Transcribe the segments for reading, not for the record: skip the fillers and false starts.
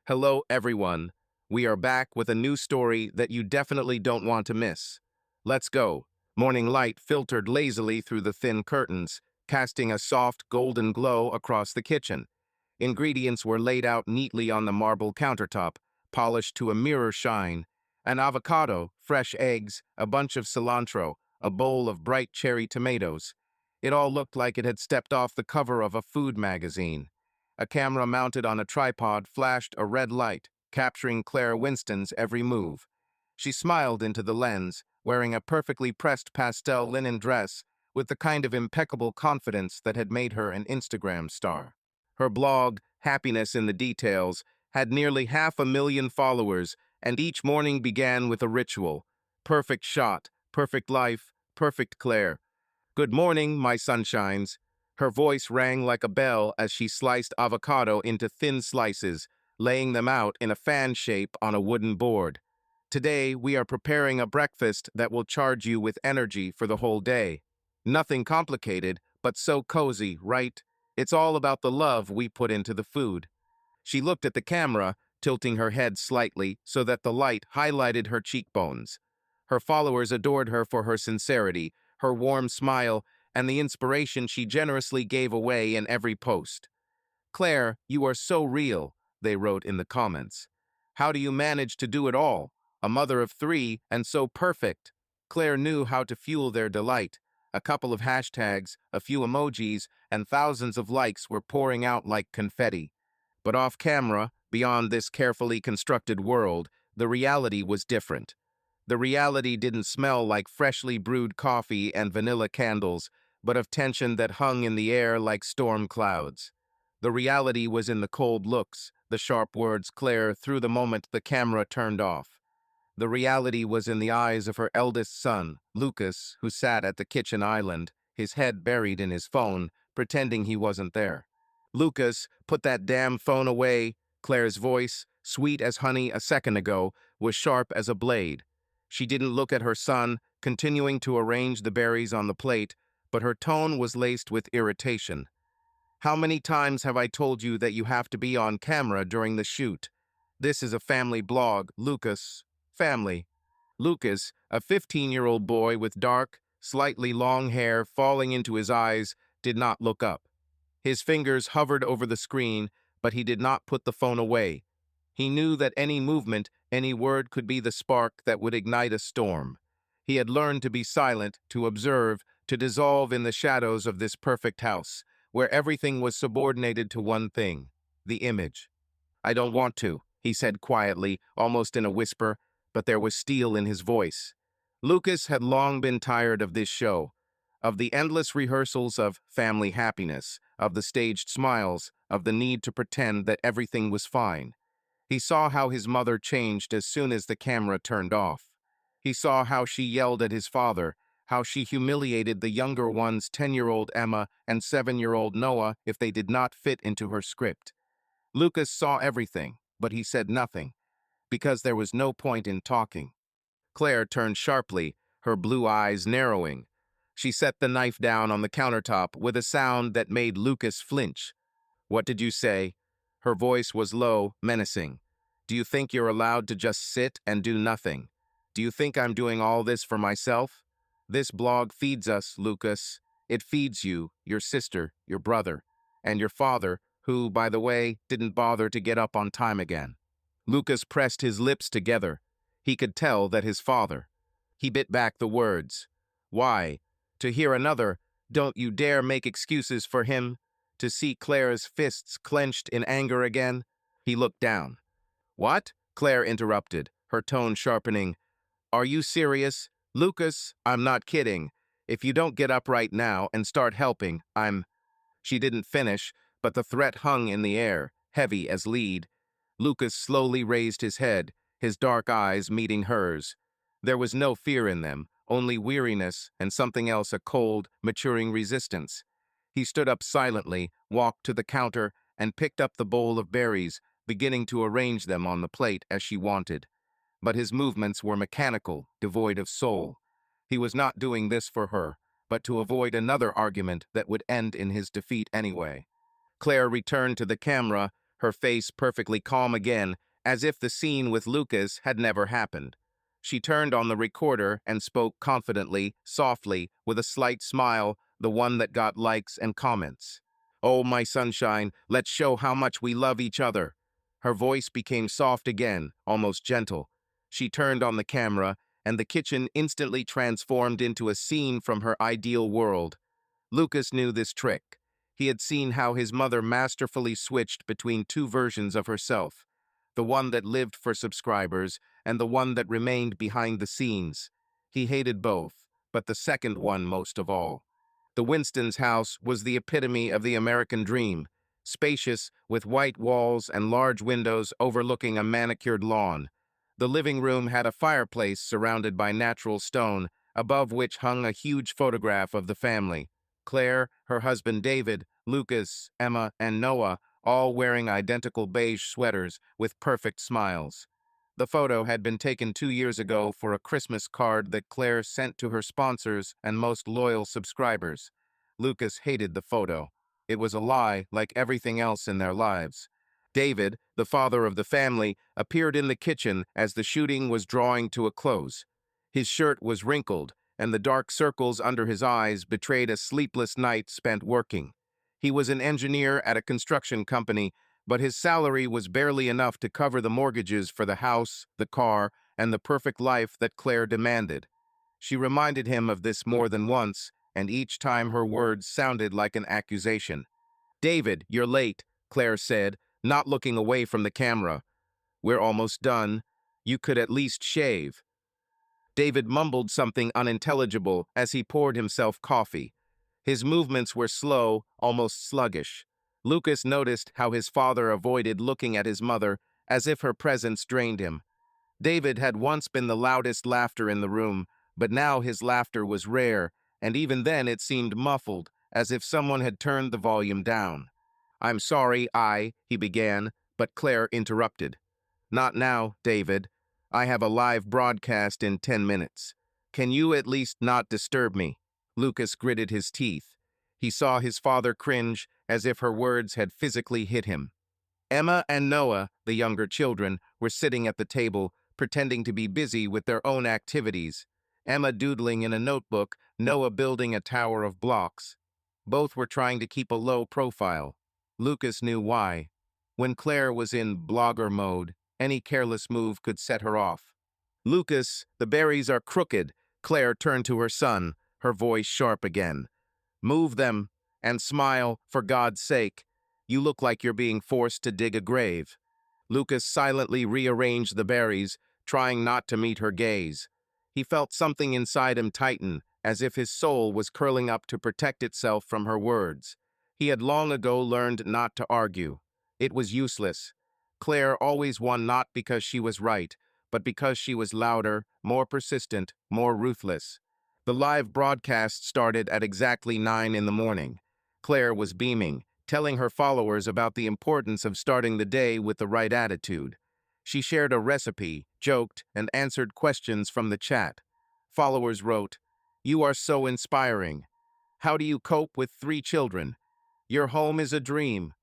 Hello, everyone. We are back with a new story that you definitely don't want to miss. Let's go. Morning light filtered lazily through the thin curtains, casting a soft golden glow across the kitchen. Ingredients were laid out neatly on the marble countertop, polished to a mirror shine. An avocado, fresh eggs, a bunch of cilantro, a bowl of bright cherry tomatoes. It all looked like it had stepped off the cover of a food magazine. A camera mounted on a tripod flashed a red light, capturing Claire Winston's every move. She smiled into the lens, wearing a perfectly pressed pastel linen dress with the kind of impeccable confidence that had made her an Instagram star. Her blog, Happiness in the Details, had nearly 500,000 followers, and each morning began with a ritual. Perfect shot, perfect life, perfect Claire. Good morning, my sunshines. Her voice rang like a bell as she sliced avocado into thin slices, laying them out in a fan shape on a wooden board. Today, we are preparing a breakfast that will charge you with energy for the whole day. Nothing complicated, but so cozy, right? It's all about the love we put into the food. She looked at the camera, tilting her head slightly so that the light highlighted her cheekbones. Her followers adored her for her sincerity, her warm smile, and the inspiration she generously gave away in every post. Claire, you are so real, they wrote in the comments. How do you manage to do it all? A mother of three, and so perfect. Claire knew how to fuel their delight. A couple of hashtags, a few emojis, and thousands of likes were pouring out like confetti. But off camera, beyond this carefully constructed world, the reality was different. The reality didn't smell like freshly brewed coffee and vanilla candles, but of tension that hung in the air like storm clouds. The reality was in the cold looks, the sharp words Claire threw the moment the camera turned off. The reality was in the eyes of her eldest son, Lucas, who sat at the kitchen island, his head buried in his phone, pretending he wasn't there. Lucas, put that damn phone away. Claire's voice, sweet as honey a second ago, was sharp as a blade. She didn't look at her son, continuing to arrange the berries on the plate, but her tone was laced with irritation. How many times have I told you that you have to be on camera during the shoot? This is a family blog, Lucas. Family. Lucas, a 15-year-old boy with dark, slightly long hair falling into his eyes, did not look up. His fingers hovered over the screen, but he did not put the phone away. He knew that any movement, any word could be the spark that would ignite a storm. He had learned to be silent, to observe, to dissolve in the shadows of this perfect house, where everything was subordinated to one thing, the image. I don't want to, he said quietly, almost in a whisper, but there was steel in his voice. Lucas had long been tired of this show, of the endless rehearsals of family happiness, of the staged smiles, of the need to pretend that everything was fine. He saw how his mother changed as soon as the camera turned off. He saw how she yelled at his father, how she humiliated the younger ones, 10-year-old Emma and 7-year-old Noah, if they did not fit into her script. Lucas saw everything, but he said nothing, because there was no point in talking. Claire turned sharply, her blue eyes narrowing. She set the knife down on the countertop with a sound that made Lucas flinch. What did you say? Her voice was low, menacing. Do you think you're allowed to just sit and do nothing? Do you think I'm doing all this for myself? This blog feeds us, Lucas. It feeds you, your sister, your brother, and your father, who, by the way, didn't bother to get up on time again. Lucas pressed his lips together. He could tell that his father. He bit back the words. Why? To hear another, don't you dare make excuses for him? To see Claire's fists clenched in anger again? He looked down. What? Claire interrupted, her tone sharpening. Are you serious? Lucas, I'm not kidding. If you don't get up right now and start helping, I'm... She didn't finish, but the threat hung in the air, heavy as lead. Lucas slowly raised his head, his dark eyes meeting hers. There was no fear in them, only weariness and something else, a cold, maturing resistance. He stood up silently, walked to the counter, and picked up the bowl of berries, beginning to arrange them on the plate as she wanted. But his movements were mechanical, devoid of soul. He was not doing this for her, but to avoid another argument that would end in his defeat anyway. Claire returned to the camera, her face perfectly calm again, as if the scene with Lucas had never happened. She turned on the recorder and spoke confidently, softly, with a slight smile, the one that got likes and comments. "Oh, my sunshine, let's show how much we love each other." Her voice became soft again, almost gentle. She turned on the camera, and the kitchen instantly transformed into a scene from her ideal world. Lucas knew this trick. He had seen how his mother masterfully switched between two versions of herself, the one that lived for subscribers and the one that remained behind the scenes. He hated both, but the second one most of all. The Winston's house was the epitome of the American dream, spacious, with white walls and large windows overlooking a manicured lawn. The living room had a fireplace surrounded by natural stone, above which hung a huge photograph of the family. Claire, her husband David, Lucas, Emma, and Noah, all wearing identical beige sweaters with perfect smiles. The photo had been taken 2 years ago for a Christmas card that Claire sent to her sponsors and most loyal subscribers. Lucas hated the photo. It was a lie, like everything else in their lives. David, the father of the family, appeared in the kitchen as the shooting was drawing to a close. His shirt was wrinkled, and the dark circles under his eyes betrayed a sleepless night spent working. He was an engineer at a construction company, but his salary was barely enough to cover the mortgages for the house, the car, and the perfect life that Claire demanded. She reminded him of this more than once, and each time her words sounded like an accusation. "David, you're late," Claire said, not looking away from the camera. "We're almost done. You could at least shave." David mumbled something unintelligible as he poured himself coffee. His movements were slow, almost sluggish. Lucas noticed how his father avoided looking at his mother, as if her presence drained him. David had once been the loudest laughter in the room, but now his laughter was rare, and even then it seemed muffled, as if someone had turned the volume down. "I'm sorry, he began, but Claire interrupted. "Not now, David. I have a live broadcast in 10 minutes. Can you at least not disturb me?" Lucas gritted his teeth. He saw his father cringe, as if her words had physically hit him. Emma and Noah, the younger children, were sitting at the table, pretending to be busy with their own activities. Emma doodling in a notebook, Noah building a tower of blocks. Both were trying to keep a low profile. Lucas knew why. When Claire was in blogger mode, any careless move could set her off. "Lucas, the berries are crooked." Claire turned to her son, her voice sharp again. "Move them, and smile, for God's sake. You look like you're being forced to dig a grave." Lucas silently rearranged the berries, trying not to meet her gaze. He felt something inside him tighten, as if his soul was curling up to protect itself from her words. He had long ago learned not to argue. It was useless. Claire always won not because she was right, but because she was louder, more persistent, more ruthless. The live broadcast started at exactly 9 in the morning. Claire was beaming, telling her followers about the importance of starting the day with the right attitude. She shared a recipe, joked, and answered questions from the chat. Followers wrote, "You are so inspiring. How do you cope with 3 children? Your home is a dream."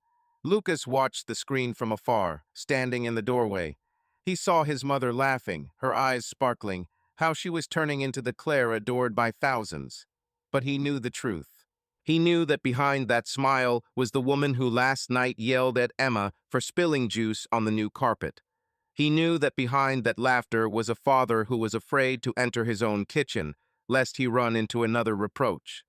Lucas watched the screen from afar, standing in the doorway. He saw his mother laughing, her eyes sparkling, how she was turning into the Claire adored by thousands. But he knew the truth. He knew that behind that smile was the woman who last night yelled at Emma for spilling juice on the new carpet. He knew that behind that laughter was a father who was afraid to enter his own kitchen, lest he run into another reproach.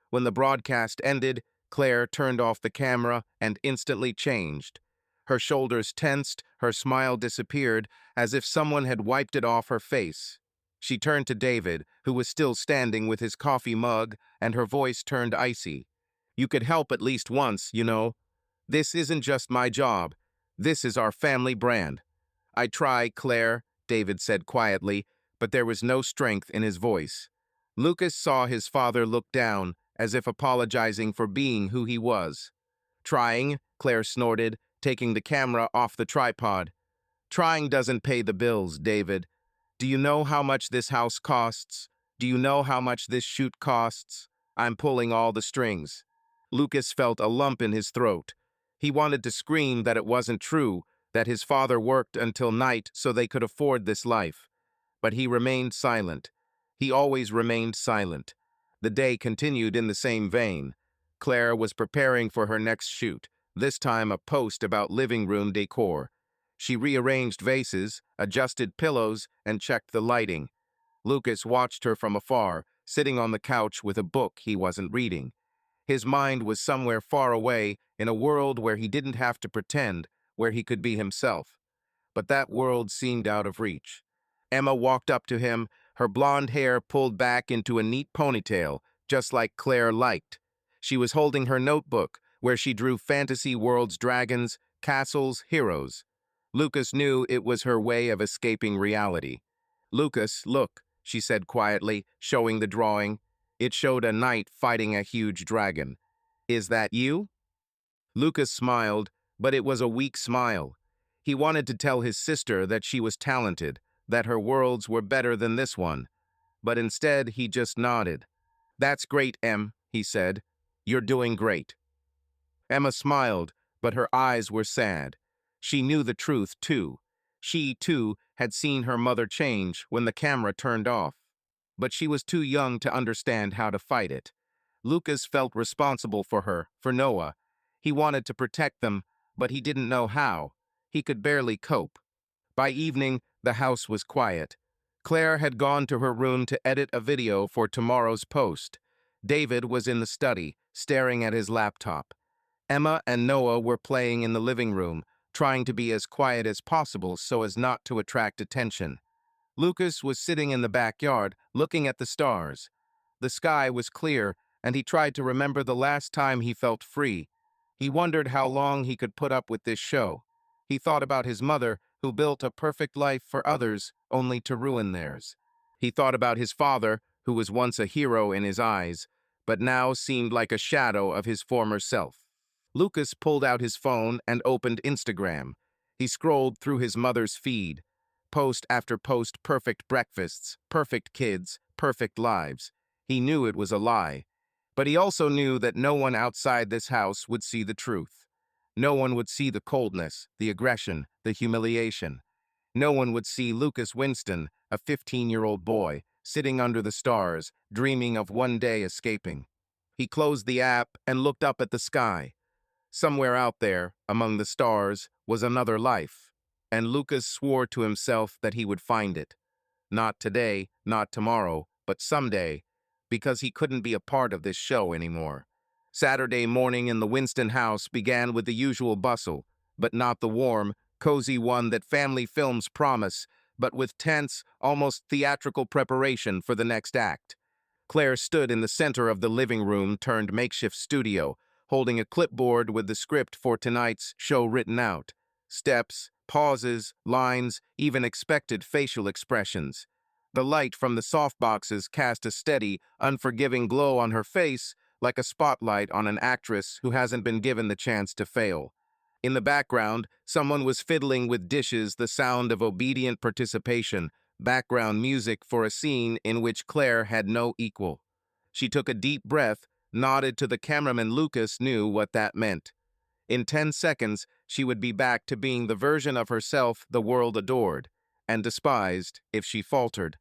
When the broadcast ended, Claire turned off the camera and instantly changed. Her shoulders tensed, her smile disappeared, as if someone had wiped it off her face. She turned to David, who was still standing with his coffee mug, and her voice turned icy. "You could help at least once, you know. This isn't just my job. This is our family brand." "I try, Claire," David said quietly, but there was no strength in his voice. Lucas saw his father look down, as if apologizing for being who he was. "Trying," Claire snorted, taking the camera off the tripod. "Trying doesn't pay the bills, David. Do you know how much this house costs? Do you know how much this shoot costs? I'm pulling all the strings." Lucas felt a lump in his throat. He wanted to scream that it wasn't true, that his father worked until night so they could afford this life. But he remained silent. He always remained silent. The day continued in the same vein. Claire was preparing for her next shoot, this time a post about living room decor. She rearranged vases, adjusted pillows, and checked the lighting. Lucas watched her from afar, sitting on the couch with a book he wasn't reading. His mind was somewhere far away, in a world where he didn't have to pretend, where he could be himself. But that world seemed out of reach. Emma walked up to him, her blonde hair pulled back into a neat ponytail, just like Claire liked. She was holding her notebook, where she drew fantasy worlds, dragons, castles, heroes. Lucas knew it was her way of escaping reality. "Lucas, look," she said quietly, showing the drawing. It showed a knight fighting a huge dragon. "Is that you?" Lucas smiled, but it was a weak smile. He wanted to tell his sister that she was talented, that her worlds were better than this one. But instead, he just nodded. "That's great, Em," he said. "You're doing great." Emma smiled, but her eyes were sad. She knew the truth, too. She, too, had seen her mother change when the camera turned off. But she was too young to understand how to fight it. Lucas felt responsible for her, for Noah. He wanted to protect them, but he didn't know how. He could barely cope. By evening, the house was quiet. Claire had gone to her room to edit a video for tomorrow's post. David was in the study, staring at his laptop. Emma and Noah were playing in the living room, trying to be as quiet as possible so as not to attract attention. Lucas was sitting in the backyard, looking at the stars. The sky was clear, and he tried to remember the last time he felt free. He wondered how long he could put up with this show. He thought about his mother, who built a perfect life for others, only to ruin theirs. He thought about his father, who was once a hero in his eyes, but now seemed like a shadow of his former self. Lucas pulled out his phone and opened Instagram. He scrolled through his mother's feed. Post after post, perfect breakfasts, perfect kids, perfect lives. He knew it was a lie. But he also knew that no one outside this house would see the truth. No one would see the coldness, the aggression, the humiliation. No one would see Lucas Winston, a 15-year-old boy, sitting under the stars, dreaming of one day escaping. He closed the app and looked up at the sky. Somewhere out there, among the stars, was another life, and Lucas swore to himself that he would find it. Not today, not tomorrow, but someday, because he couldn't be a part of this show anymore. Saturday morning in the Winston house began with the usual bustle, but not the warm, cozy one that family films promise, but with tense, almost theatrical preparation for the next act. Claire stood in the center of the living room turned makeshift studio, holding a clipboard with the script for tonight's show written out. Steps, pauses, lines, even expected facial expressions. The light from the softboxes cast a steady, unforgiving glow on her face, like a spotlight on an actress who hasn't been given the chance to fail. In the background, someone was fiddling with dishes, the sound of obedient participation, background music for a scene in which Claire had no equal. She took a deep breath, nodded to the cameraman. Lucas knew what that meant. In 10 seconds, she would be back to being the version of herself the world adored, and despised if she faltered.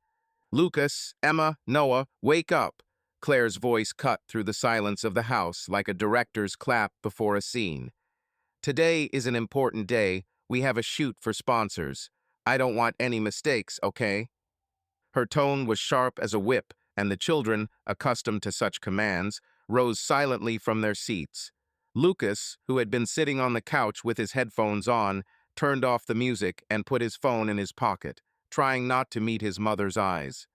"Lucas, Emma, Noah, wake up!" Claire's voice cut through the silence of the house like a director's clap before a scene. "Today is an important day. We have a shoot for sponsors. I don't want any mistakes, okay?" Her tone was sharp as a whip, and the children, accustomed to such commands, rose silently from their seats. Lucas, who had been sitting on the couch with his headphones on, turned off the music and put his phone in his pocket, trying not to meet his mother's eyes.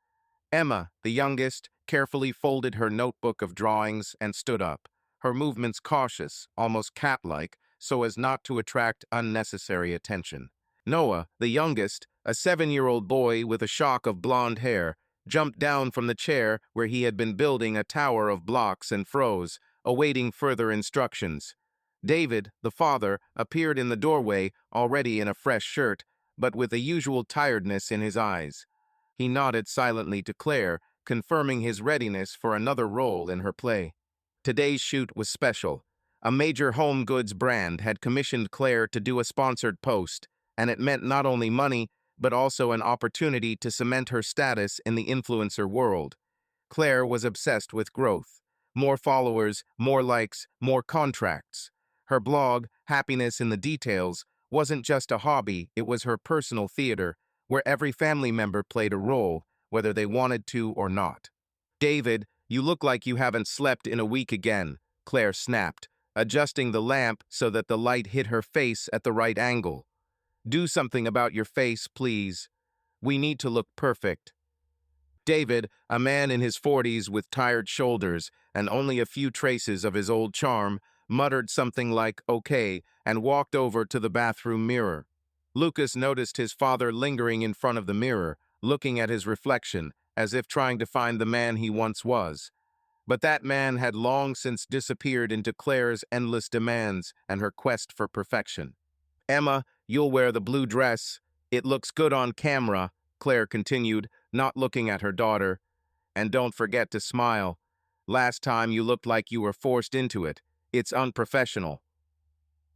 Emma, the youngest, carefully folded her notebook of drawings and stood up, her movements cautious, almost cat-like, so as not to attract unnecessary attention. Noah, the youngest, a 7-year-old boy with a shock of blonde hair, jumped down from the chair where he had been building a tower of blocks and froze, awaiting further instructions. David, the father, appeared in the doorway, already in a fresh shirt, but with the usual tiredness in his eyes. He nodded silently to Claire, confirming his readiness for another role in her play. Today's shoot was special. A major home goods brand had commissioned Claire to do a sponsored post, and it meant not only money, but also an opportunity to cement her status in the influencer world. Claire was obsessed with growth. More followers, more likes, more contracts. Her blog, Happiness in the Details, wasn't just a hobby, it was her personal theater, where every family member played a role, whether they wanted to or not. David, you look like you haven't slept in a week again, Claire snapped, adjusting the lamp so that the light hit her face at the right angle. Do something about your face, please. We need to look perfect. David, a man in his 40s with tired shoulders and only a few traces of his old charm, muttered something like, okay, and walked over to the bathroom mirror. Lucas noticed his father lingering in front of the mirror, looking at his reflection, as if trying to find the man he once was. But that man had long since disappeared into Claire's endless demands and her quest for perfection. Emma, you'll wear the blue dress. It looks good on camera, Claire continued, not looking at her daughter. And don't forget to smile. Last time you looked like you were forced into it. It's unprofessional.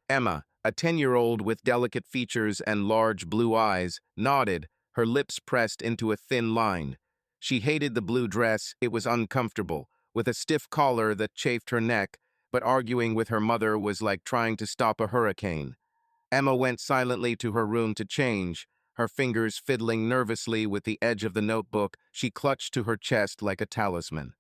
Emma, a 10-year-old with delicate features and large blue eyes, nodded, her lips pressed into a thin line. She hated the blue dress, it was uncomfortable, with a stiff collar that chafed her neck, but arguing with her mother was like trying to stop a hurricane. Emma went silently to her room to change, her fingers fiddling nervously with the edge of the notebook she clutched to her chest like a talisman.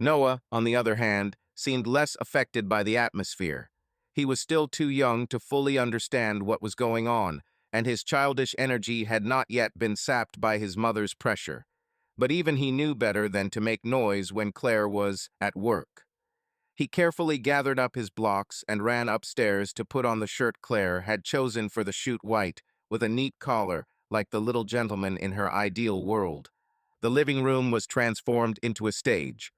Noah, on the other hand, seemed less affected by the atmosphere. He was still too young to fully understand what was going on, and his childish energy had not yet been sapped by his mother's pressure. But even he knew better than to make noise when Claire was at work. He carefully gathered up his blocks and ran upstairs to put on the shirt Claire had chosen for the shoot white, with a neat collar, like the little gentleman in her ideal world. The living room was transformed into a stage.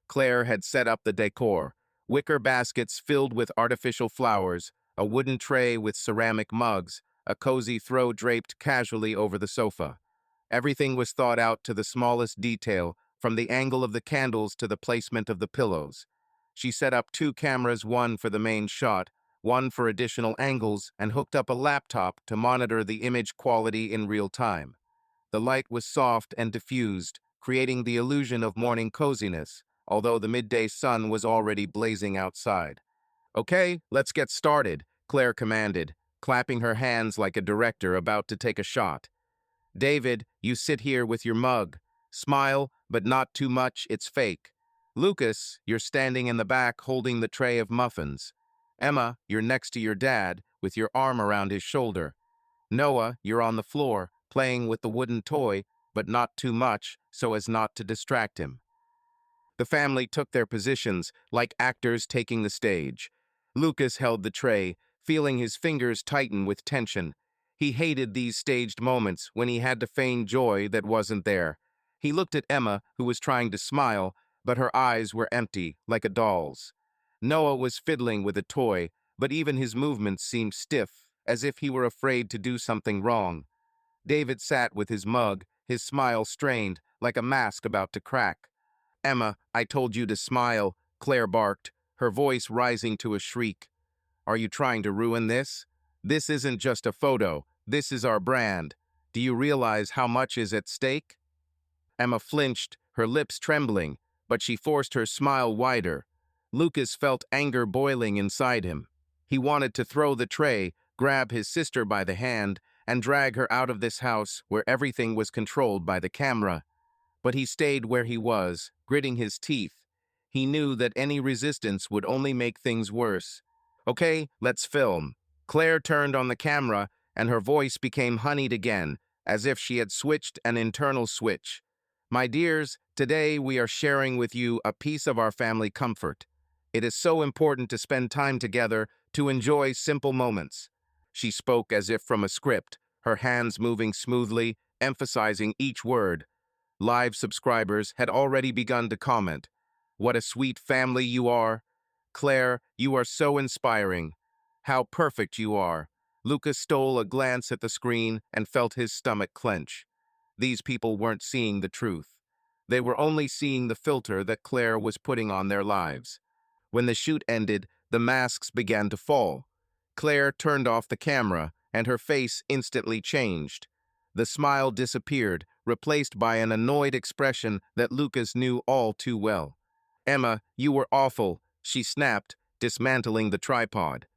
Claire had set up the decor, wicker baskets filled with artificial flowers, a wooden tray with ceramic mugs, a cozy throw draped casually over the sofa. Everything was thought out to the smallest detail, from the angle of the candles to the placement of the pillows. She set up 2 cameras, one for the main shot, one for additional angles, and hooked up a laptop to monitor the image quality in real time. The light was soft and diffused, creating the illusion of morning coziness, although the midday sun was already blazing outside. Okay, let's get started, Claire commanded, clapping her hands like a director about to take a shot. David, you sit here with your mug. Smile, but not too much, it's fake. Lucas, you're standing in the back holding the tray of muffins. Emma, you're next to your dad, with your arm around his shoulder. Noah, you're on the floor, playing with the wooden toy, but not too much, so as not to distract him. The family took their positions, like actors taking the stage. Lucas held the tray, feeling his fingers tighten with tension. He hated these staged moments when he had to feign joy that wasn't there. He looked at Emma, who was trying to smile, but her eyes were empty, like a doll's. Noah was fiddling with a toy, but even his movements seemed stiff, as if he were afraid to do something wrong. David sat with his mug, his smile strained, like a mask about to crack. Emma, I told you to smile, Claire barked, her voice rising to a shriek. Are you trying to ruin this? This isn't just a photo. This is our brand. Do you realize how much is at stake? Emma flinched, her lips trembling, but she forced her smile wider. Lucas felt anger boiling inside him. He wanted to throw the tray, grab his sister by the hand, and drag her out of this house where everything was controlled by the camera. But he stayed where he was, gritting his teeth. He knew that any resistance would only make things worse. Okay, let's film. Claire turned on the camera, and her voice became honeyed again, as if she had switched an internal switch. My dears, today we are sharing with you a piece of our family comfort. It is so important to spend time together, to enjoy simple moments. She spoke as if from a script, her hands moving smoothly, emphasizing each word. Live subscribers had already begun to comment. What a sweet family you are. Claire, you are so inspiring. How perfect you are. Lucas stole a glance at the screen and felt his stomach clench. These people weren't seeing the truth. They were only seeing the filter that Claire was putting on their lives. When the shoot ended, The masks began to fall. Claire turned off the camera, and her face instantly changed. The smile disappeared, replaced by an annoyed expression that Lucas knew all too well. "Emma, you were awful," she snapped, dismantling the tripod.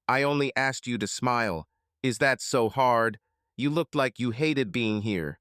"I only asked you to smile. Is that so hard? You looked like you hated being here."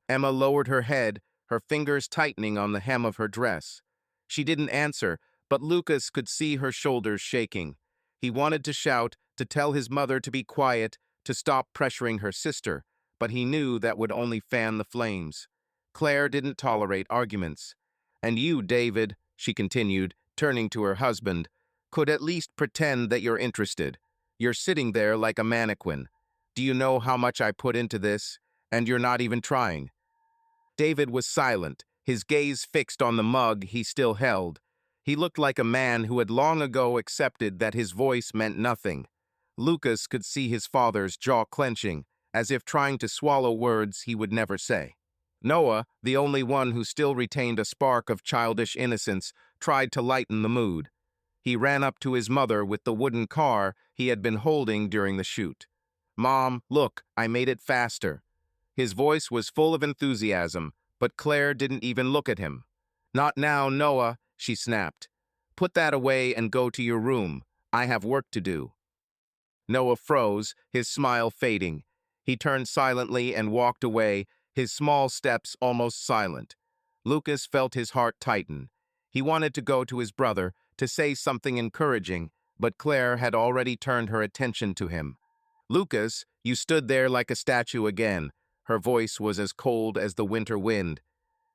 Emma lowered her head, her fingers tightening on the hem of her dress. She didn't answer, but Lucas could see her shoulders shaking. He wanted to shout, to tell his mother to be quiet, to stop pressuring her sister, but he knew that would only fan the flames. Claire didn't tolerate arguments. "And you, David," she continued, turning to her husband, "could at least pretend that you're interested. You're sitting there like a mannequin. Do you know how much I put into this? And you're not even trying." David was silent, his gaze fixed on the mug he still held. He looked like a man who had long ago accepted that his voice meant nothing. Lucas could see his father's jaw clenching, as if trying to swallow words he would never say. Noah, the only one who still retained a spark of childish innocence, tried to lighten the mood. He ran up to his mother with the wooden car he had been holding during the shoot. "Mom, look, I made it faster." His voice was full of enthusiasm, but Claire didn't even look at him. "Not now, Noah," she snapped. "Put that away and go to your room. I have work to do." Noah froze, his smile fading. He turned silently and walked away, his small steps almost silent. Lucas felt his heart tighten. He wanted to go to his brother, to say something encouraging, but Claire had already turned her attention to him. "Lucas, you stood there like a statue again." Her voice was as cold as the winter wind.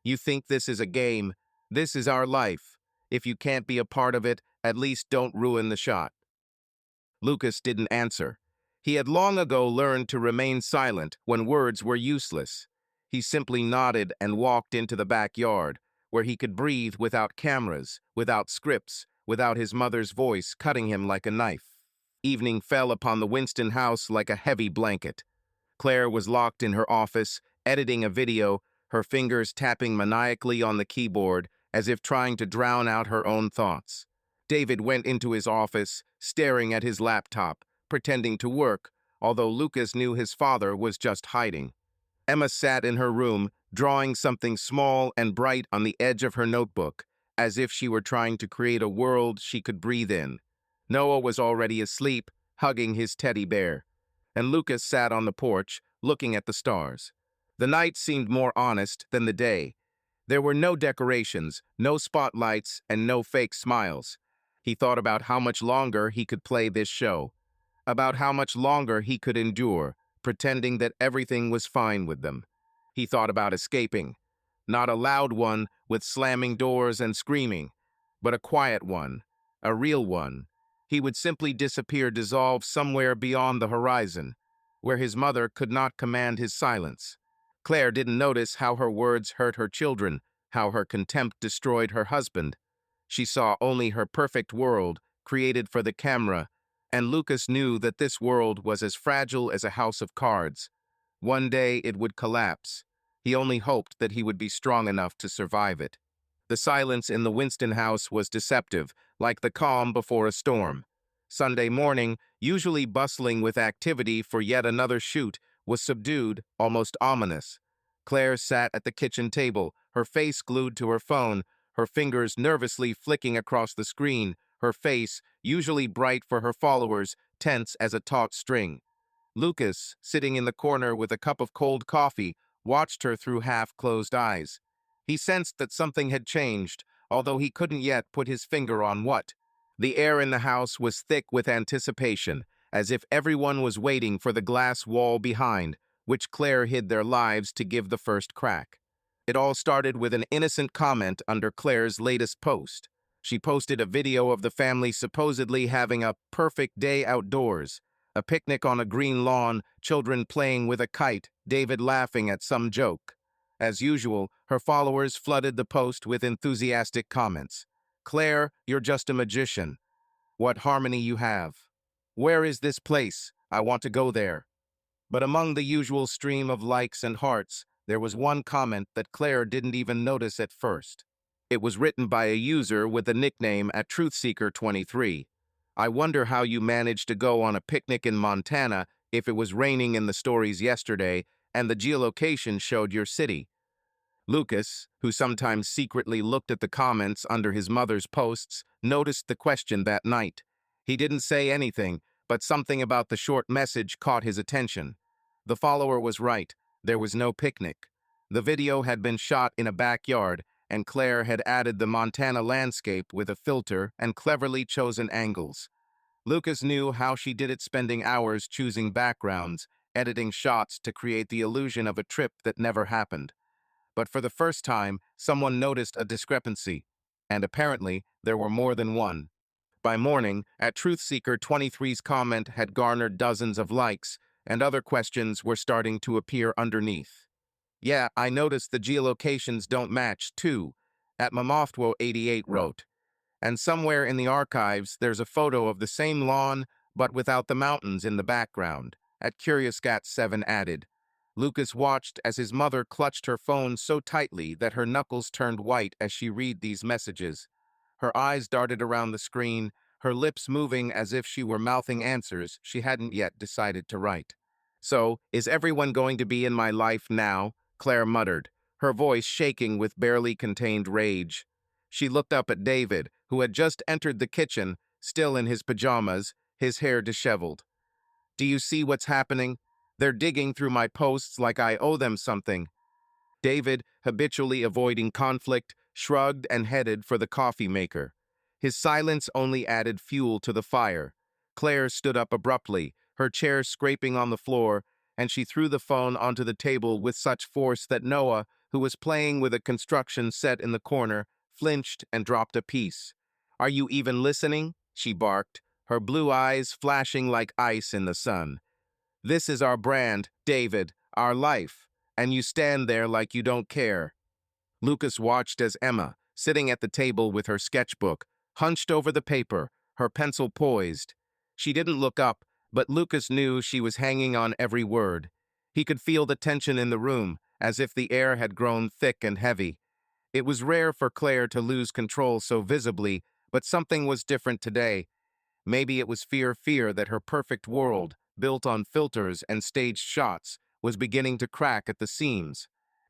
"You think this is a game. This is our life. If you can't be a part of it, at least don't ruin the shot." Lucas didn't answer. He had long ago learned to remain silent when words were useless. He simply nodded and walked into the backyard, where he could breathe without cameras, without scripts, without his mother's voice cutting him like a knife. Evening fell upon the Winston house like a heavy blanket. Claire was locked in her office, editing a video, her fingers tapping maniacally on the keyboard, as if trying to drown out her own thoughts. David went into his office, staring at his laptop, pretending to work, although Lucas knew his father was just hiding. Emma sat in her room, drawing something small and bright on the edge of her notebook, as if she were trying to create a world she could breathe in. Noah was already asleep, hugging his teddy bear, and Lucas sat on the porch, looking at the stars. The night seemed more honest than the day. There were no decorations, no spotlights, and no fake smiles. He thought about how much longer he could play this show, about how much longer he could endure, pretending that everything was fine with them. He thought about escaping. Not a loud one with slamming doors and screaming, but a quiet one, a real one. He would simply disappear, dissolve somewhere beyond the horizon, where his mother could not command his silence. Claire didn't notice how her words hurt her children, how her contempt destroyed her husband. She saw only her perfect world, created for the camera, and Lucas knew that this world was as fragile as a house of cards. One day it would collapse. He only hoped that he would be strong enough to survive it. The silence in the Winston house was deceptive, like the calm before a storm. Sunday morning, usually bustling with activity for yet another shoot, was subdued, almost ominous. Claire sat at the kitchen table, her face glued to her phone, her fingers nervously flicking across the screen, her face, usually bright for her followers, tense as a taut string. Lucas, sitting in the corner with a cup of cold coffee, watched her through half-closed eyes. He sensed that something had changed, although he couldn't yet put his finger on what. The air in the house was thick with anticipation, as if everyone was waiting for the glass wall behind, which Claire hid their lives to give the first crack. It all started with an innocent comment under Claire's latest post. She posted a video of the family supposedly having a perfect day outdoors, a picnic on a green lawn, children playing with a kite, David laughing at some joke. As usual, her followers flooded the post with enthusiastic comments. "Claire, you're just a magician. What harmony you have. Where is this place? I want to go there." But among the usual stream of likes and hearts, there was one comment that Claire didn't even notice at first. It was written by a user with the nickname @TruthSeeker23. I wonder how you managed to go on a picnic in Montana if it was raining in the stories yesterday and the geolocation showed your city. Lucas, who sometimes secretly looked at the comments under his mother's posts, noticed the question that night. He didn't say anything, but something about the short message caught his attention. The follower was right. There was no picnic. The video had been shot in a backyard, and Claire had added the Montana landscape with a filter and cleverly chosen angles. Lucas knew how she did it, spending hours choosing backgrounds, editing shots to create the illusion of a trip that never happened. But for the first time, someone noticed a discrepancy, and apparently there were more than one. By morning, at Truthseeker 23's comment had garnered dozens of likes, and other questions were starting to appear underneath. Yeah, I noticed the geolocations don't match, too, at Mamoftwo88 wrote. And somewhere in the archives, there's a photo of the same lawn, but without the mountains in the background, at CuriousCat7 added. Lucas watched as his mother clutched her phone so tightly that her knuckles turned white as she read these messages. Her eyes darted around the screen, her lips moving as if she were mouthing answers she hadn't yet decided to write. So, is everyone going to be in my life now? Claire muttered, her voice shaking with barely contained rage. She looked up at David, who had just entered the kitchen, still in his pajamas, his hair disheveled. Do you see what's happening? They're digging through my posts like I owe them something. David, habitually avoiding conflict, shrugged and headed for the coffee maker. His silence only added fuel to the fire. Claire stood up abruptly, her chair scraping on the floor, and she threw the phone onto the table with such force that Noah, who was playing with a construction set in the corner, flinched and dropped a piece. Are you even listening? She barked, her blue eyes flashing like ice in the sun. This is our brand, David, our life, and you stand there like you don't care. Lucas watched as Emma, sitting at the table with her sketchbook, hunched over the paper, her pencil poised. She didn't look up, but Lucas knew she was hanging on every word. He could feel the tension in the room, as if the air had grown thick and heavy. It was rare for Claire to lose control so visibly, but something was different today. Maybe it was fear that her perfect world, built on filters and staged shots, was beginning to crack at the seams.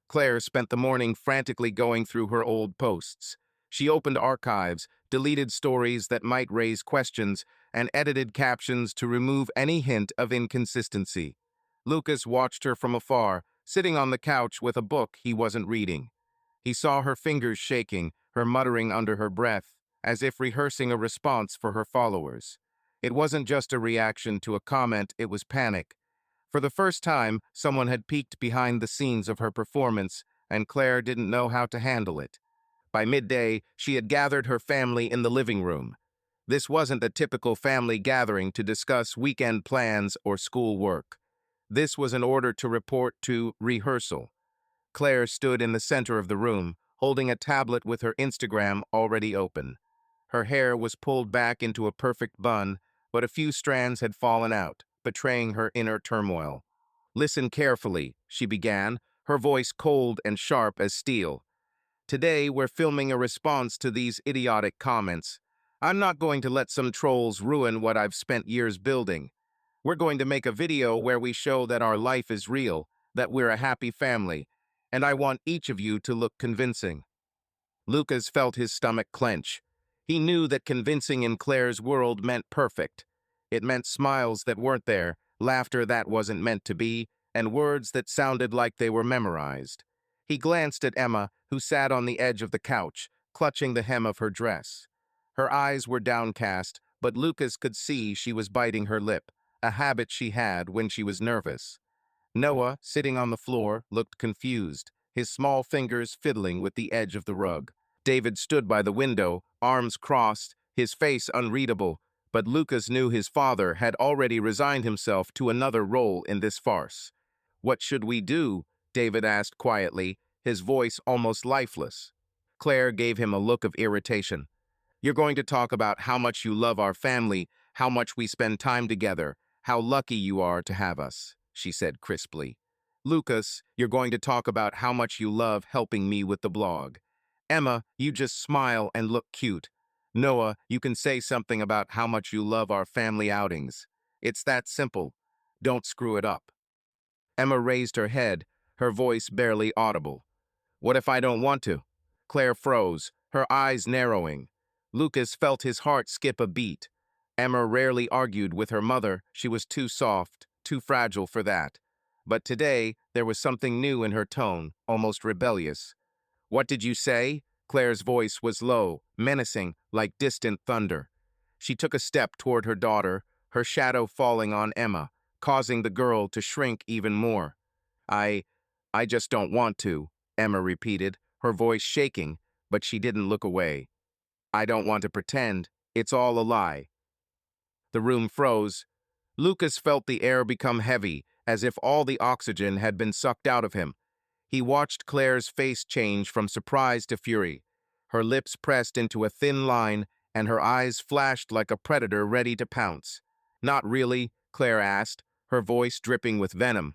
Claire spent the morning frantically going through her old posts. She opened archives, deleted stories that might raise questions, and edited captions to remove any hint of inconsistency. Lucas watched her from afar, sitting on the couch with a book he wasn't reading. He saw her fingers shaking, her muttering under her breath, as if rehearsing a response for her followers. It wasn't just a reaction to a comment, it was panic. For the first time, someone had peeked behind the scenes of her performance, and Claire didn't know how to handle it. By midday, she had gathered her family in the living room. This wasn't a typical family gathering to discuss weekend plans or school work. This was an order to report to rehearsal. Claire stood in the center of the room, holding a tablet with her Instagram already open. Her hair was pulled back into a perfect bun, but a few strands had fallen out, betraying her inner turmoil. Listen carefully, she began, her voice cold and sharp as steel. Today, we're filming a response to these idiotic comments. I'm not going to let some trolls ruin what I've spent years building. We're going to make a video where we show that our life is real, that we're a happy family, and I want each of you to look convincing. Lucas felt his stomach clench. He knew that convincing in Claire's world meant perfect. It meant smiles that weren't there, laughter that wasn't meant to be, and words that sounded like they were memorized. He glanced at Emma, who sat on the edge of the couch, clutching the hem of her dress. Her eyes were downcast, but Lucas could see she was biting her lip, a habit she had when she was nervous. Noah, sitting on the floor, looked confused, his small fingers fiddling with the edge of the rug. David stood by the window, arms crossed, his face unreadable, but Lucas knew his father had already resigned himself to another role in this farce. What should we do? David asked quietly, his voice almost lifeless. Claire gave him a look of irritation. You're going to talk about how much you love our family, how much we spend time together, how lucky you are to have us, she said crisply. Lucas, you're going to talk about how much you love helping me with the blog. Emma, you just smile and look cute. Noah, you can say something about how much you love our family outings. It's that simple. Don't screw it up. Emma raised her head, her voice barely audible. What if I don't want to? Claire froze, her eyes narrowing. Lucas felt his heart skip a beat. Emma rarely argued with her mother. She was too soft, too fragile for that. But today, there was something new in her tone, almost rebellious. What did you say? Claire's voice was low, menacing, like distant thunder. She took a step toward her daughter, her shadow falling on Emma, causing the girl to shrink even more. I, I just don't want to, Emma repeated, her voice shaking, but she didn't look away. I don't want to pretend. It's all a lie. The room froze. Lucas felt the air become heavy, as if all the oxygen had been sucked out of him. He watched Claire's face change from surprise to fury. Her lips pressed into a thin line, and her eyes flashed like a predator ready to pounce. Not really, Claire asked, her voice dripping with venom.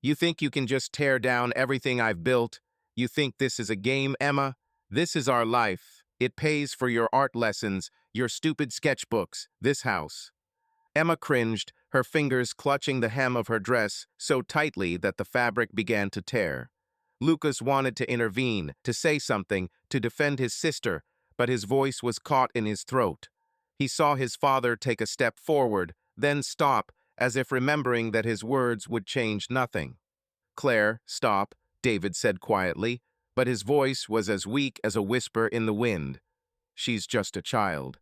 You think you can just tear down everything I've built? You think this is a game, Emma? This is our life. It pays for your art lessons, your stupid sketchbooks, this house. Emma cringed, her fingers clutching the hem of her dress so tightly that the fabric began to tear. Lucas wanted to intervene, to say something, to defend his sister, but his voice was caught in his throat. He saw his father take a step forward, then stop, as if remembering that his words would change nothing. Claire, stop, David said quietly, but his voice was as weak as a whisper in the wind. She's just a child.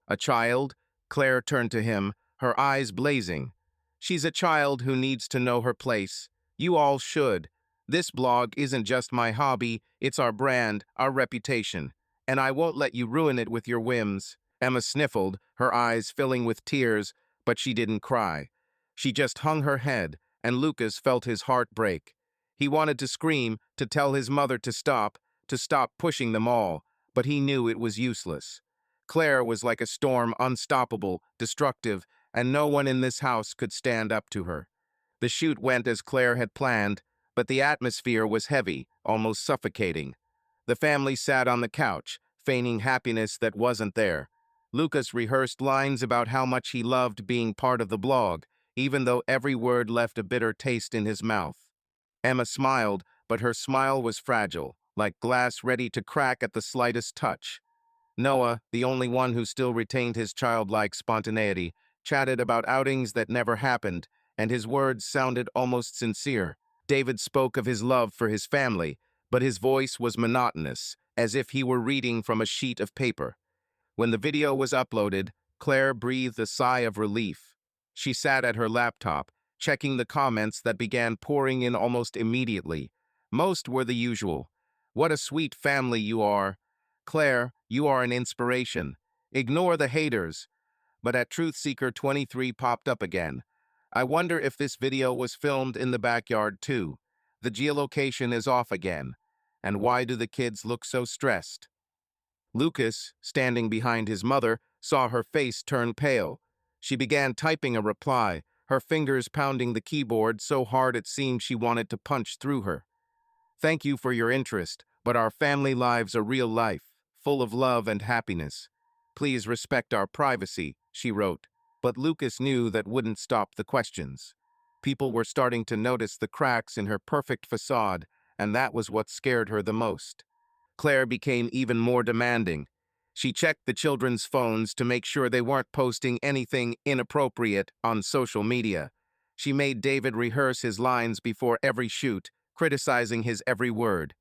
A child? Claire turned to him, her eyes blazing. She's a child who needs to know her place. You all should. This blog isn't just my hobby, it's our brand, our reputation. And I won't let you ruin it with your whims. Emma sniffled, her eyes filling with tears, but she didn't cry. She just hung her head, and Lucas felt his heart break. He wanted to scream, to tell his mother to stop pushing them all, but he knew it was useless. Claire was like a storm, unstoppable, destructive, and no one in this house could stand up to her. The shoot went as Claire had planned, but the atmosphere was heavy, almost suffocating. The family sat on the couch, feigning happiness that wasn't there. Lucas rehearsed lines about how much he loved being part of the blog, even though every word left a bitter taste in his mouth. Emma smiled, but her smile was fragile, like glass ready to crack at the slightest touch. Noah, the only one who still retained his childlike spontaneity, chatted about outings that never happened, and his words sounded almost sincere. David spoke of his love for his family, but his voice was monotonous, as if he were reading from a sheet of paper. When the video was uploaded, Claire breathed a sigh of relief. She sat at her laptop, checking the comments that began pouring in almost immediately. Most were the usual. What a sweet family you are. Claire, you are an inspiration. Ignore the haters. But at Truth Seeker 23 popped up again. I wonder if this video was filmed in the backyard too. The geolocation is off again. And why do the kids look so stressed? Lucas, standing behind his mother, saw her face turn pale. She began typing a reply, her fingers pounding the keyboard so hard it seemed she wanted to punch through her. Thank you for your interest, but our family lives are real life, full of love and happiness. Please respect our privacy, she wrote, but Lucas knew that wouldn't stop the questions. People were starting to notice the cracks in her perfect facade, and that was what scared her the most. Claire became even more demanding. She checked the children's phones to make sure they weren't posting anything inappropriate on social media. She made David rehearse his lines before every shoot, criticizing his every word.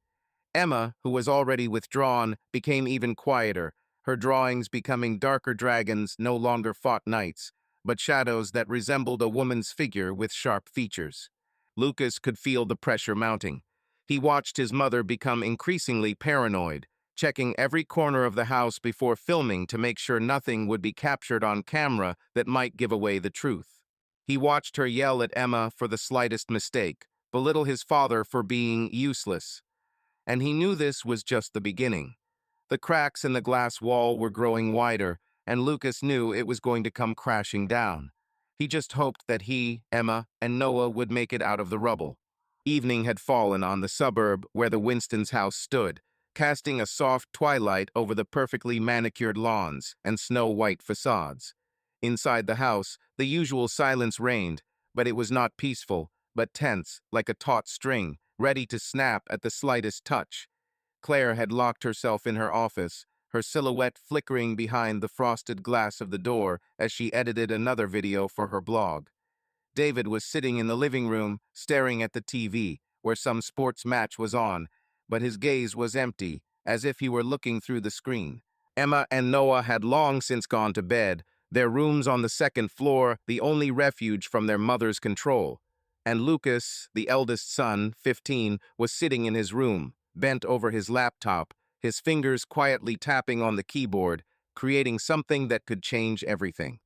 Emma, who was already withdrawn, became even quieter, her drawings becoming darker dragons no longer fought knights, but shadows that resembled a woman's figure with sharp features. Lucas could feel the pressure mounting. He watched his mother become increasingly paranoid, checking every corner of the house before filming to make sure nothing would be captured on camera that might give away the truth. He watched her yell at Emma for the slightest mistake, belittle his father for being useless. And he knew this was just the beginning. The cracks in the glass wall were growing wider, and Lucas knew it was going to come crashing down. He just hoped that he, Emma, and Noah would make it out of the rubble. Evening had fallen on the suburb where the Winstons' house stood, casting a soft twilight over the perfectly manicured lawns and snow-white facades. Inside the house, the usual silence reigned, but it was not peaceful, but tense, like a taut string, ready to snap at the slightest touch. Claire had locked herself in her office, her silhouette flickering behind the frosted glass of the door as she edited another video for her blog. David was sitting in the living room, staring at the TV, where some sports match was on, but his gaze was empty, as if he were looking through the screen. Emma and Noah had long since gone to bed, their rooms on the second floor the only refuge from their mother's control. And Lucas, the eldest son, 15, was sitting in his room, bent over his laptop, his fingers quietly tapping on the keyboard, creating something that could change everything.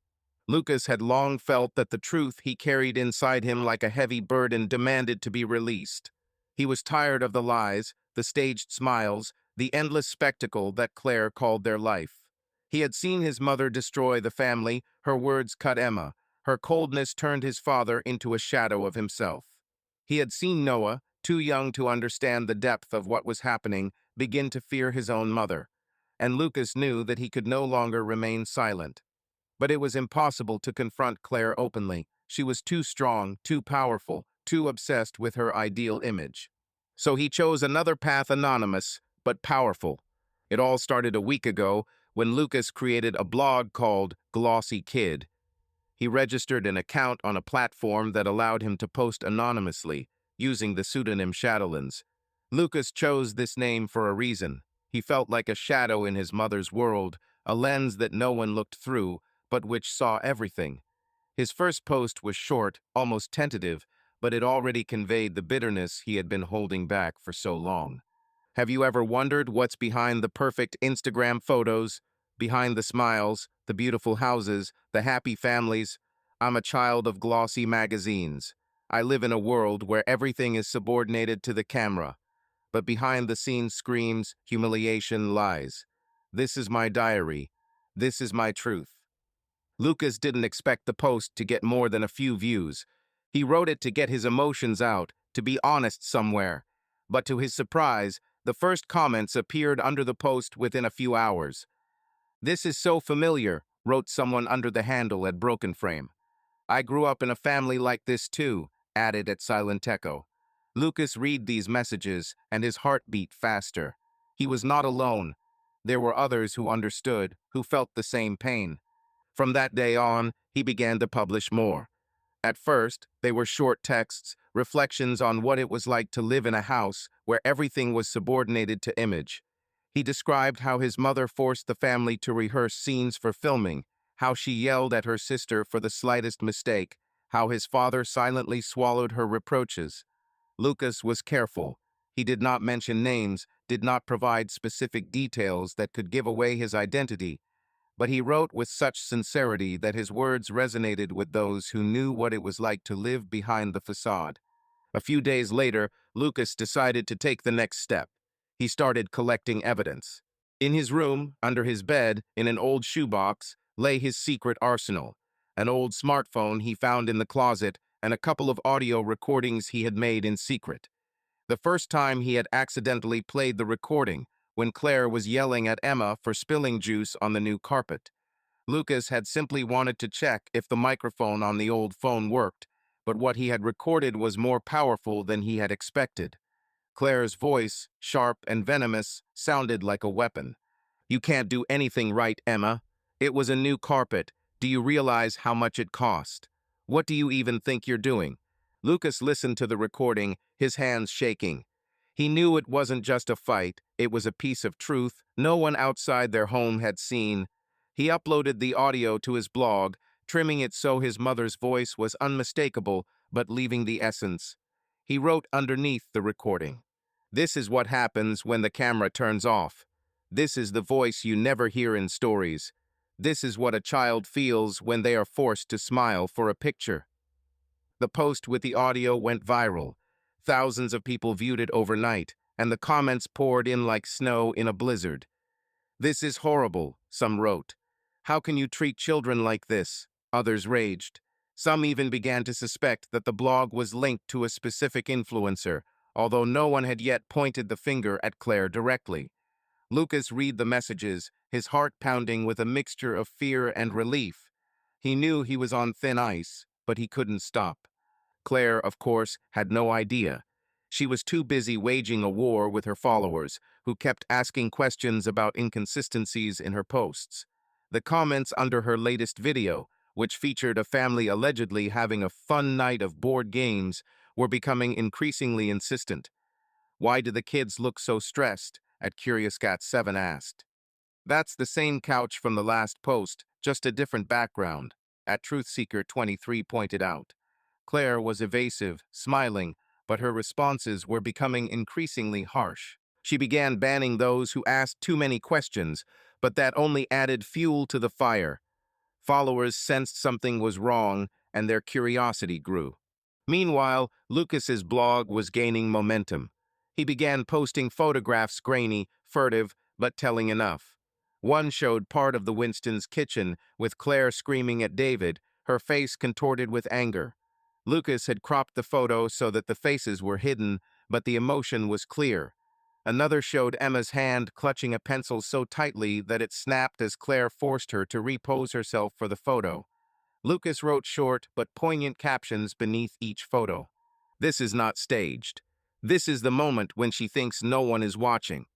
Lucas had long felt that the truth he carried inside him like a heavy burden demanded to be released. He was tired of the lies, the staged smiles, the endless spectacle that Claire called their life. He had seen his mother destroy the family, her words cut Emma, her coldness turned his father into a shadow of himself. He had seen Noah, too young to understand the depth of what was happening, begin to fear his own mother. And Lucas knew that he could no longer remain silent. But it was impossible to confront Claire openly. She was too strong, too powerful, too obsessed with her ideal image. So he chose another path, anonymous, but powerful. It all started a week ago when Lucas created a blog called Glossy Kid. He registered an account on a platform that allowed him to post anonymously, using the pseudonym Shadowlands. Lucas chose this name for a reason. He felt like a shadow in his mother's world, a lens that no one looked through, but which saw everything. His first post was short, almost tentative, but it already conveyed the bitterness he had been holding back for so long. Have you ever wondered what's behind the perfect Instagram photos, behind the smiles, the beautiful houses, the happy families? I'm a child of glossy magazines. I live in a world where everything is subordinated to the camera, but behind the scenes screams, humiliation, lies. This is my diary. This is my truth. Lucas didn't expect the post to get more than a few views. He wrote it to get his emotions out, to be honest somewhere. But to his surprise, the first comments appeared under the post within a few hours. "This is so familiar," wrote someone under the handle at Broken Frame. "I grew up in a family like this too," added at Silent Echo. Lucas read these messages, and his heart beat faster. He was not alone. There were others who understood, who felt the same pain. From that day on, he began to publish more. At first, they were short texts, reflections on what it was like to live in a house where everything was subordinated to image. He described how his mother forced the family to rehearse scenes for filming, how she yelled at her sister for the slightest mistake, how his father silently swallowed her reproaches. Lucas was careful. He did not mention names, did not provide specific details that could give away his identity, but he wrote with such sincerity that his words resonated with those who knew what it was like to live behind the facade. A few days later, Lucas decided to take the next step. He started collecting evidence. In his room, under his bed, in an old shoebox, lay his secret arsenal, an old smartphone he found in the closet, and a couple of audio recordings he had made in secret. The first time he had accidentally played the recording, when Claire was yelling at Emma for spilling juice on the new carpet. Lucas had simply wanted to check if the microphone on the old phone worked, but what he had recorded was more powerful than he had expected. Claire's voice, sharp and venomous, sounded like a weapon. "You can't do anything right, Emma. It was a new carpet. Do you realize how much it cost? What do you even think you're doing?" Lucas listened to the recording, his hands shaking. He knew it wasn't just a fight, it was a piece of truth no one outside their home had seen. He uploaded the audio to his blog, trimming it so his mother's voice was unmistakable, but leaving the essence. He wrote underneath the recording, "This is what happens when the camera turns off. This is the voice you never hear in stories. This is what a child feels when they are forced to smile for a picture." The post with the audio went viral. Thousands of people viewed it overnight, and the comments poured in like snow in a blizzard. "This is horrible," some wrote. "How can you treat children like this?" Others raged. Some even began to suspect that the blog was linked to a specific influencer, although no one had yet pointed the finger at Claire directly. Lucas read the messages, his heart pounding with a mixture of fear and relief. He knew he was on thin ice, but he couldn't stop. Claire, of course, had no idea. She was too busy waging a war with her followers, who kept asking questions about inconsistencies in her posts. The comments under her latest video, which featured a family allegedly having a fun night of board games, were becoming increasingly insistent. "Why do the kids look so stressed?" at Curious Cat 7 asked. "That's the same couch from the last post, just a different background," at Truthseeker 23 pointed out. Claire was evasive, smiling, but her responses were becoming increasingly harsh. She began banning those who asked too many questions, but that only added fuel to the fire. Followers sensed something was wrong, and their curiosity grew. Meanwhile, Lucas's blog was gaining momentum. He began posting photographs, grainy, furtive, but telling enough. One showed part of the Winston's kitchen, with Claire screaming at David, her face contorted with anger. Lucas had cropped the photo so that the faces were hidden, but the emotion was clear. Another showed Emma's hand clutching a pencil so tightly that it snapped as Claire forced her to repose herself for the photo. Lucas wrote short but poignant captions beneath each photo. "This is not staged. This is the moment when she thinks no one is watching.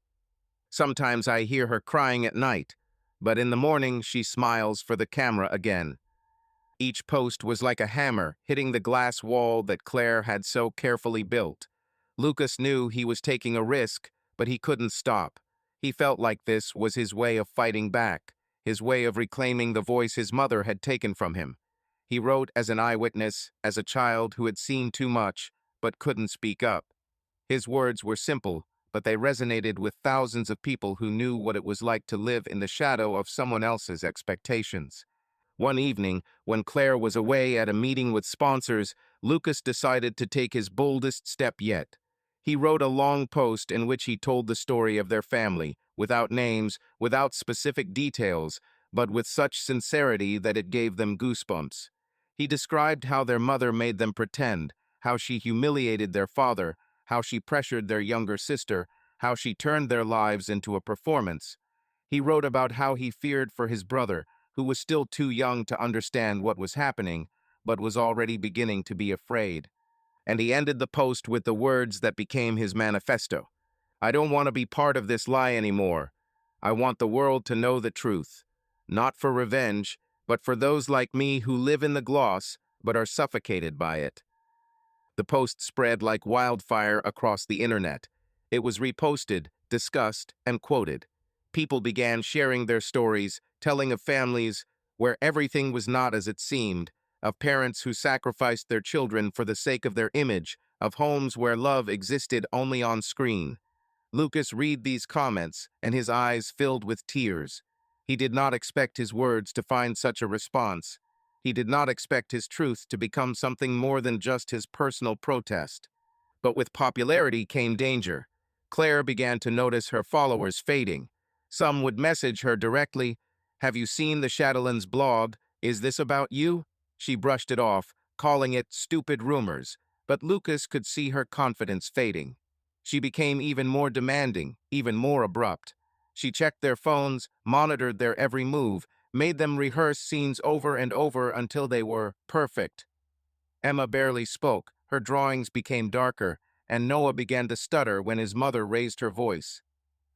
Sometimes I hear her crying at night, but in the morning she smiles for the camera again." Each post was like a hammer hitting the glass wall that Claire had so carefully built. Lucas knew he was taking a risk, but he couldn't stop. He felt like this was his way of fighting back, his way of reclaiming the voice his mother had taken from him. He wrote as an eyewitness, as a child who had seen too much, but couldn't speak up. His words were simple, but they resonated with thousands of people who knew what it was like to live in the shadow of someone else's expectations. One evening, when Claire was away at a meeting with sponsors, Lucas decided to take his boldest step yet. He wrote a long post in which he told the story of their family, without names, without specific details, but with such sincerity that it gave them goosebumps. He described how their mother made them pretend, how she humiliated their father, how she pressured their younger sister, how she turned their lives into a performance. He wrote about how he feared for his brother, who was still too young to understand what was happening, but was already beginning to be afraid. And he ended the post with the words that became his manifesto. "I don't want to be part of this lie anymore. I want the world to know the truth. Not for revenge, but for those like me who live in the gloss, but are suffocated by it." The post spread like wildfire across the internet. It was reposted, discussed, and quoted. People began sharing their stories, telling of families where everything was not as it seemed, of parents who sacrificed their children for the sake of their image, of homes where love existed only on screen. Lucas read these comments, and his eyes filled with tears. He did not expect his words to find such a response. He did not expect his truth to become something more than just his personal protest. But with popularity came danger. Claire began to notice her followers fading. Some would message her directly, "Have you seen the Shadowlands blog? Is this about you?" She brushed it off, calling it stupid rumors, but Lucas could see her confidence fading. She became even more demanding, even more abrupt. She checked their phones, monitored their every move, made them rehearse scenes over and over until they were perfect. Emma barely spoke, her drawings became darker, and Noah began to stutter when his mother raised her voice.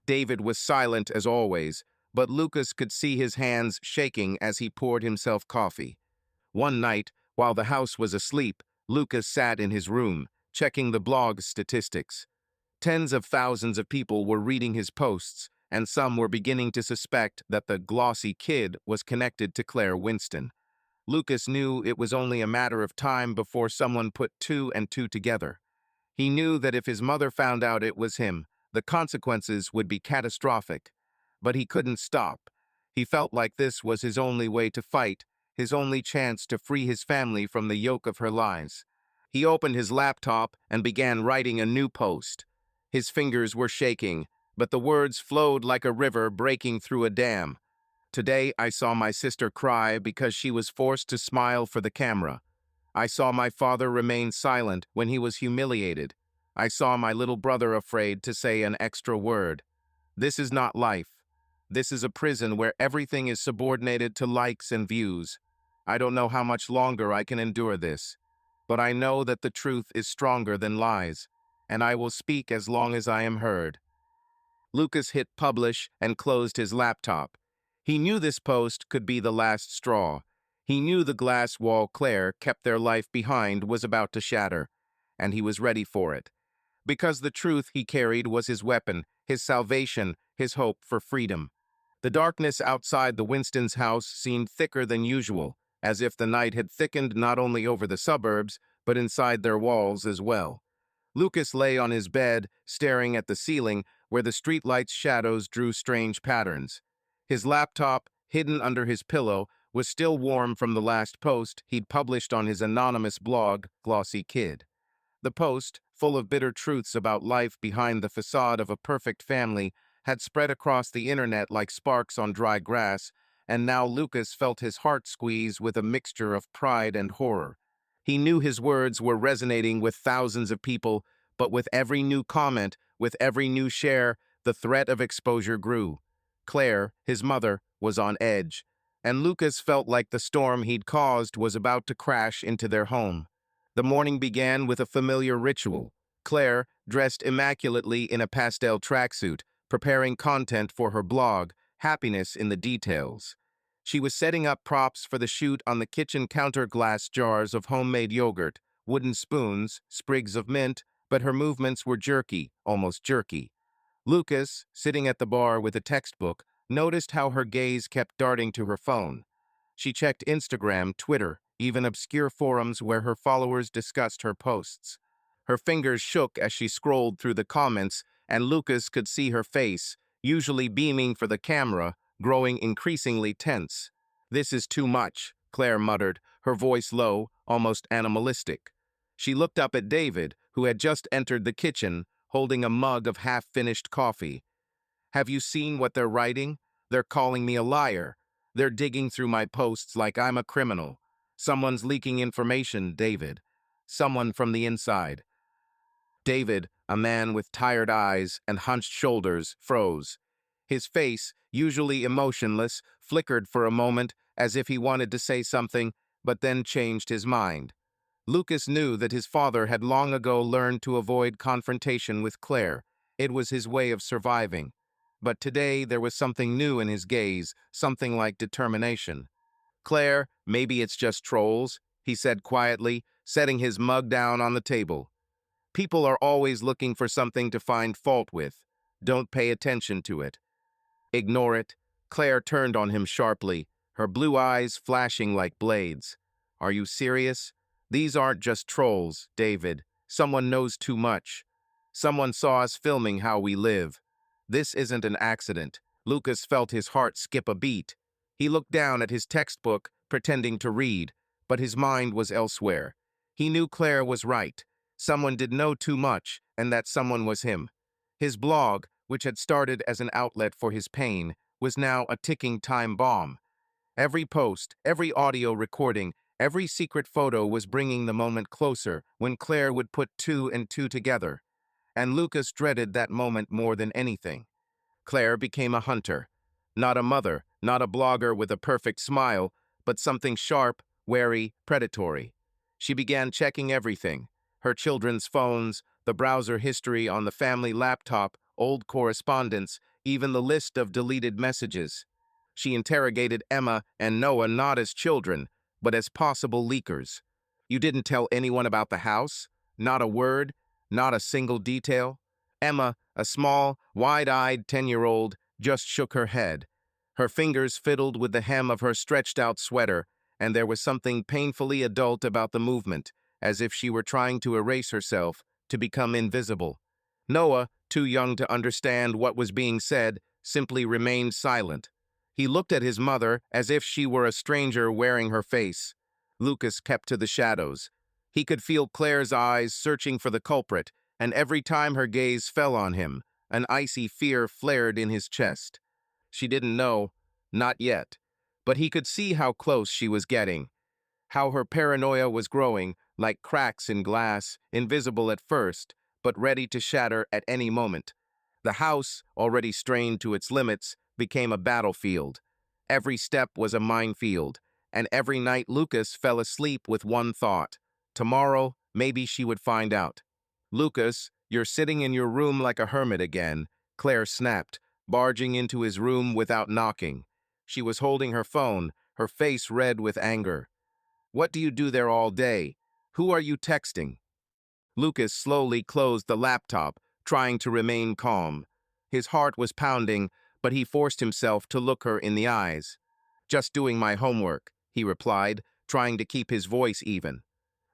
David was silent as always, but Lucas could see his hands shaking as he poured himself coffee. One night, while the house was asleep, Lucas sat in his room, checking the blog's statistics. Tens of thousands of people were reading his posts, and some were beginning to suspect that the glossy kid was connected to Claire Winston. Lucas knew it was only a matter of time before someone put two and two together. He knew that if his mother found out it was him, the consequences would be catastrophic. But he couldn't stop. He felt like this was his only way to fight, his only chance to free his family from the yoke of her lies. He opened his laptop and began writing a new post. His fingers were shaking, but the words flowed like a river breaking through a dam. "Today I saw my sister cry because she was forced to smile for the camera. I saw my father remain silent when he was humiliated. I saw my little brother afraid to say an extra word. This is not life. This is a prison where everything is subordinated to likes and views. I don't know how much longer I can endure this, but I know that the truth is stronger than lies, and I will speak as long as I am heard. Lucas hit publish and closed his laptop. He knew this post could be the last straw. He knew the glass wall Claire kept their life behind was about to shatter, and he was ready for it. Because the truth he carried was his weapon, his salvation, his hope for freedom. The darkness outside the Winstons' house seemed thicker than usual, as if the night had thickened not only over the suburbs, but inside their walls as well. Lucas lay on his bed, staring at the ceiling, where the streetlight's shadows drew strange patterns. His laptop, hidden under his pillow, was still warm from the last post he'd published on his anonymous blog, Glossy Kid. The post, full of bitter truths about life behind the facade of a perfect family, had spread across the internet like sparks on dry grass, and now Lucas felt his heart squeeze with a mixture of pride and horror. He knew his words were resonating with thousands of people, but with every new comment, with every new share, the threat of exposure grew. Claire, his mother, was on edge, and Lucas felt like the storm he'd caused was about to crash into their home. The morning began with a familiar ritual. Claire, dressed immaculately in a pastel tracksuit, preparing content for her blog, Happiness in the Details. She was setting up props for the shoot on the kitchen counter, glass jars of homemade yogurt, wooden spoons, sprigs of mint, but her movements were jerky, almost jerky. Lucas, sitting at the bar with a textbook, noticed how her gaze kept darting to her phone. She checked Instagram, Twitter, even obscure forums where her followers discussed her posts. Her fingers shook as she scrolled through the comments, and Lucas could see her face, usually beaming for the camera, growing increasingly tense. "This is too much," Claire muttered, her voice low, almost animalistic. She looked up at David, who had just entered the kitchen, holding a mug of half-finished coffee. "Have you seen what they're writing? They're calling me a liar. They're digging through my posts like I'm a criminal. Someone's leaking information, David. Someone from the inside." David, a man with tired eyes and hunched shoulders, froze. His face, usually emotionless, flickered for a moment as if he wanted to say something, but then changed his mind. Lucas knew that his father had long ago learned to avoid confrontation with Claire. It was his way of surviving. But today there was something new in his gaze, something like determination. "Claire, maybe it's just trolls," he said quietly, setting his mug down on the table. "People are always looking for something to find fault with. Don't pay attention to it. Ignore it." Claire turned on him sharply, her blue eyes flashing like blades. "Are you serious? These aren't just trolls, David. Someone knows too much. Someone saw us filming how we live. This isn't an accident." Lucas felt his heart skip a beat. He looked down at his textbook, pretending to read, but his mind was elsewhere. He knew Claire was right. Someone did know too much, and that someone was him. His blog, which had started as an outlet for his pain, was now a ticking time bomb. Every post, every audio recording, every secret photo was bringing the moment closer when Claire would put two and two together. And Lucas dreaded that moment more than anything. Claire became a hunter. Not a mother, not a blogger with a perfect smile, but something sharp, wary, predatory. She began checking everything: her children's phones, the browser history on the family laptop, old correspondence, even the list of deleted messages. She interrogated Emma and Noah not as children, but as possible leakers. "You didn't tell anyone about the house? Not a word? Not a single detail?" Emma, a small, wide-eyed 10-year-old, just shook her head. Her fingers fiddled with the hem of her stretched-out sweater, and there was something painfully adult about the movement, as if she were trying to erase herself, to become invisible. Noah, too young to understand what was being said, simply remained silent. He looked at his mother as if she were a stranger wearing her face. Lucas kept to the shadows. He could feel Claire's eyes searching for the culprit, and every time her gaze fell on him, an icy fear flared in his chest. She didn't know, not yet, but he could see how close she was getting, how her paranoia was growing, like cracks in glass, invisible at first, but ready to shatter at any moment. The house, already strained to its limits, became a battlefield. Every step was a minefield, and every night Lucas fell asleep with one thought. Tomorrow, maybe she would find out. "Lucas, you're sitting in your room like a hermit again," Claire snapped, barging into his room without knocking. She was holding her phone, her face red with anger. "What do you do there all day? Who are you texting?" Lucas slowly closed the laptop, trying to remain calm. His heart was pounding, but he forced himself to look her in the eyes. "Just doing my homework," he replied, trying to keep his voice even.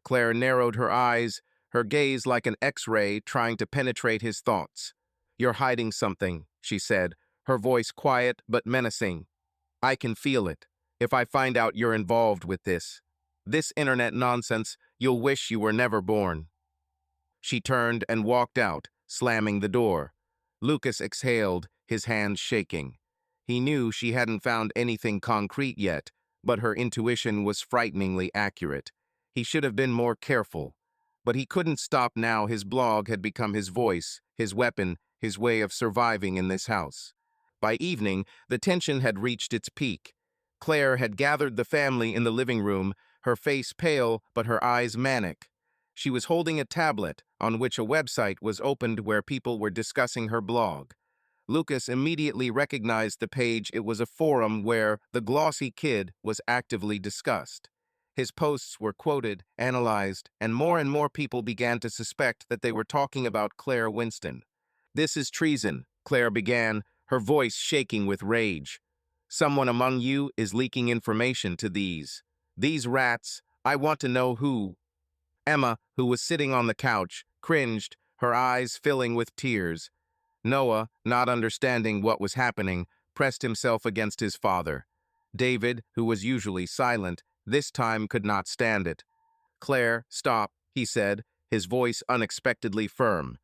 Claire narrowed her eyes, her gaze like an X-ray trying to penetrate his thoughts. "You're hiding something," she said, her voice quiet but menacing. "I can feel it. If I find out you're involved with this internet nonsense, you'll wish you were never born." She turned and walked out, slamming the door. Lucas exhaled, his hands shaking. He knew she hadn't found anything concrete yet, but her intuition was frighteningly accurate. He should have been more careful. But he couldn't stop now. His blog had become his voice, his weapon, his way of surviving in this house. By evening, the tension had reached its peak. Claire had gathered the family in the living room, her face pale but her eyes manic. She was holding a tablet on which a website was opened where people were discussing her blog. Lucas immediately recognized the page. It was a forum where the glossy kid was actively discussed. His posts were quoted, analyzed, and more people began to suspect that they were talking about Claire Winston. "This is treason," Claire began, her voice shaking with rage. "Someone among you is leaking information to these rats. I want to know who." Emma, who was sitting on the couch, cringed, her eyes filling with tears. Noah, not understanding what was happening, pressed himself against his father. David, who was usually silent, this time could not stand it. "Claire, stop," he said, his voice unexpectedly firm.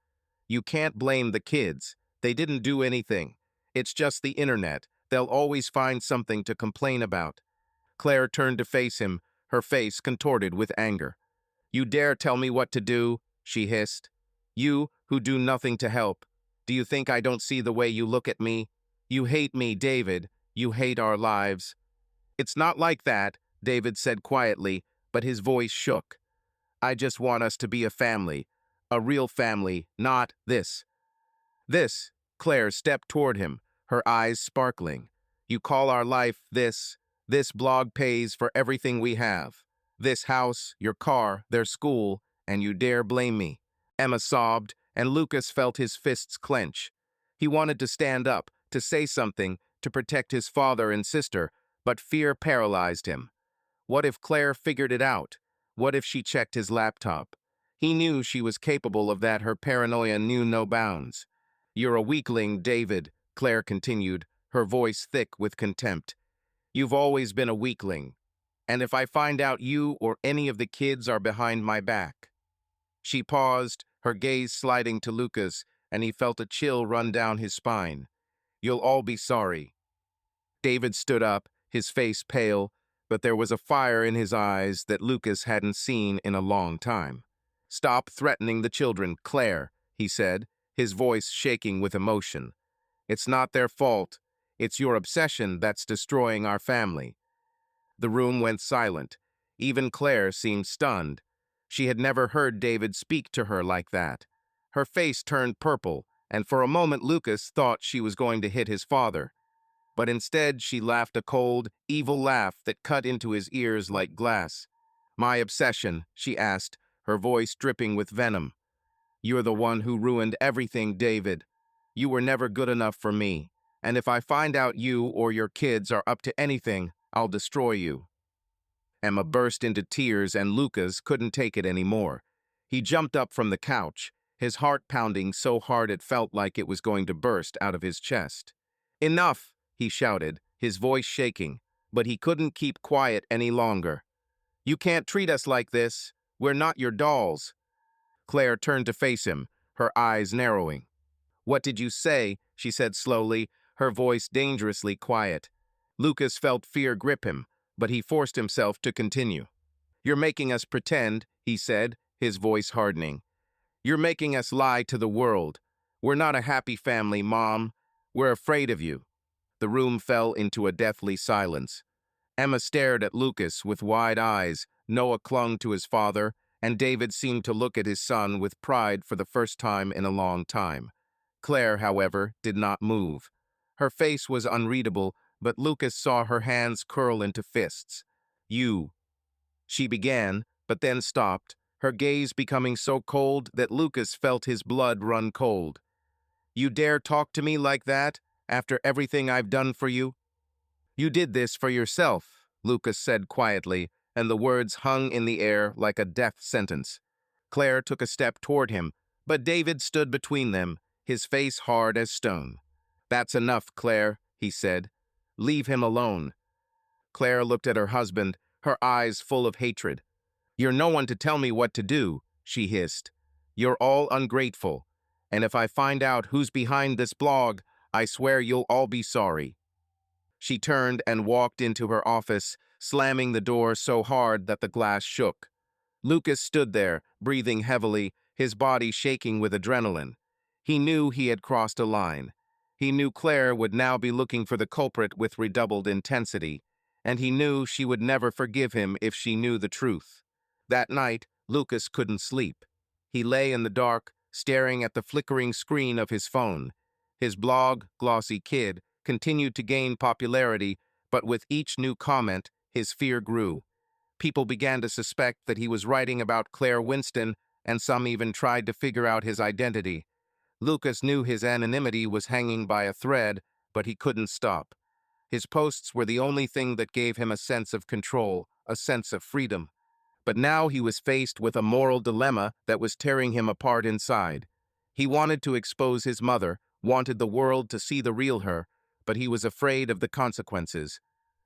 "You can't blame the kids. They didn't do anything. It's just the internet. They'll always find something to complain about." Claire turned to face him, her face contorted with anger. "You dare tell me what to do?" she hissed. "You, who do nothing to help. Do you think I don't see the way you look at me? You hate me, David. You hate our lives." "It's not like that," David said quietly, but his voice shook. "I just want us to be a family. A real family, not this." "This," Claire stepped toward him, her eyes sparkling. "You call our life this? This blog pays for everything we have. This house, your car, their school, and you dare blame me." Emma sobbed, and Lucas felt his fists clench. He wanted to stand up, to say something, to protect his father and sister, but fear paralyzed him. What if Claire figured it out? What if she checked his laptop? He knew she was capable of that. Her paranoia knew no bounds. "You're a weakling, David," Claire continued, her voice thick with contempt. "You've always been a weakling. And if I find out you or any of the kids are behind my back." She paused, her gaze sliding to Lucas, and he felt a chill run down his spine. "You'll all be sorry." David stood up, his face pale, but there was a fire in his eyes that Lucas hadn't seen in a long time. "Stop threatening the children, Claire," he said, his voice shaking with emotion. "It's not their fault. It's your obsession that's destroying our family." The room went silent. Even Claire seemed stunned. She had never heard David speak to her like that. Her face turned purple, and for a moment Lucas thought she was going to hit his father. But instead she laughed a cold, evil laugh that cut into his ears like glass. "My obsession?" she asked, her voice dripping with venom. "You're the one who ruined everything, David. You were never good enough for me. And if I find out you or your kids are up to anything, I'll destroy you." Emma burst into tears, and Lucas couldn't take it anymore. He jumped up from the couch, his heart pounding so hard it felt like it was going to burst out of his chest. "Enough!" he shouted, his voice shaking, but he couldn't keep quiet any longer. "You can't treat us like this. We're not your dolls." Claire turned to face him, her eyes narrowing. "What did you say?" she said slowly, her voice dangerously quiet. Lucas felt fear grip him, but he forced himself to continue. "You're making us pretend," he said, his voice hardening. "You're making us lie to the world. We're not a happy family, Mom. We're afraid of you." The room fell into a deathly silence. Emma stared at Lucas with wide eyes, Noah clung to his father, and David seemed to look at his son with pride for the first time in a long time. Claire, however, did not move. Her face was unreadable, but Lucas saw her hands curl into fists. "You," she began, but then stopped, her gaze becoming so cold that Lucas felt his blood run cold. "You dare talk to me like that, after everything I've done for you?" "You did this for yourself," Lucas said quietly, and the words hung in the air like a death sentence. Claire took a step toward him, but David stood between them, his face hard as stone. "That's enough, Claire," he said. "Leave him alone." Claire looked at her husband, her eyes full of hatred. "You're no one to tell me what to do," she hissed. "You're all ungrateful. And if I find out who's behind this blog, I swear you'll all be sorry." She turned and walked into her office, slamming the door so hard that the glass shook. Lucas stood there, breathing heavily, his body shaking with adrenaline. He knew he had crossed a line. He knew Claire would now be looking for the culprit with redoubled intensity, and he knew she would never forgive him if she knew the truth. That night, Lucas couldn't sleep. He lay in the dark, staring at the flickering screen of his phone. His blog, Glossy Kid, continued to gain popularity, but with each new comment, his fear grew. People began to suspect that he was writing about Claire Winston, and some even tried to figure out his identity. Lucas knew his anonymity was hanging by a thread, but he couldn't stop. His posts were the only thing that gave him a sense of control, a sense of freedom. But now he was faced with a moral dilemma that was tearing him apart inside. He wanted to expose his mother, wanted the world to see the real her, but he was afraid of the consequences.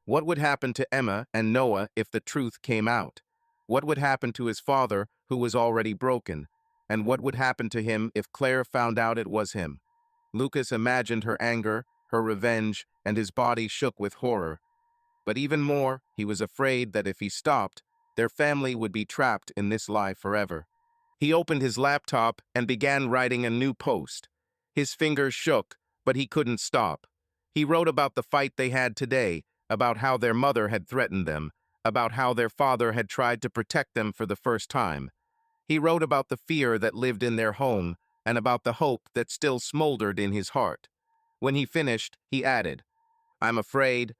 What would happen to Emma and Noah if the truth came out? What would happen to his father, who was already broken? And what would happen to him if Claire found out it was him? Lucas imagined her anger, her revenge, and his body shook with horror. But even more, he was afraid that if he stopped, their family would be trapped in this lie forever. He opened his laptop and began writing a new post. His fingers shook, but he couldn't stop. He wrote about the fight they had today, about how their mother had threatened them, about how their father had tried to protect them for the first time. He wrote about the fear that lived in their home and about the hope that still smoldered in his heart. When he finished, he added, I'm afraid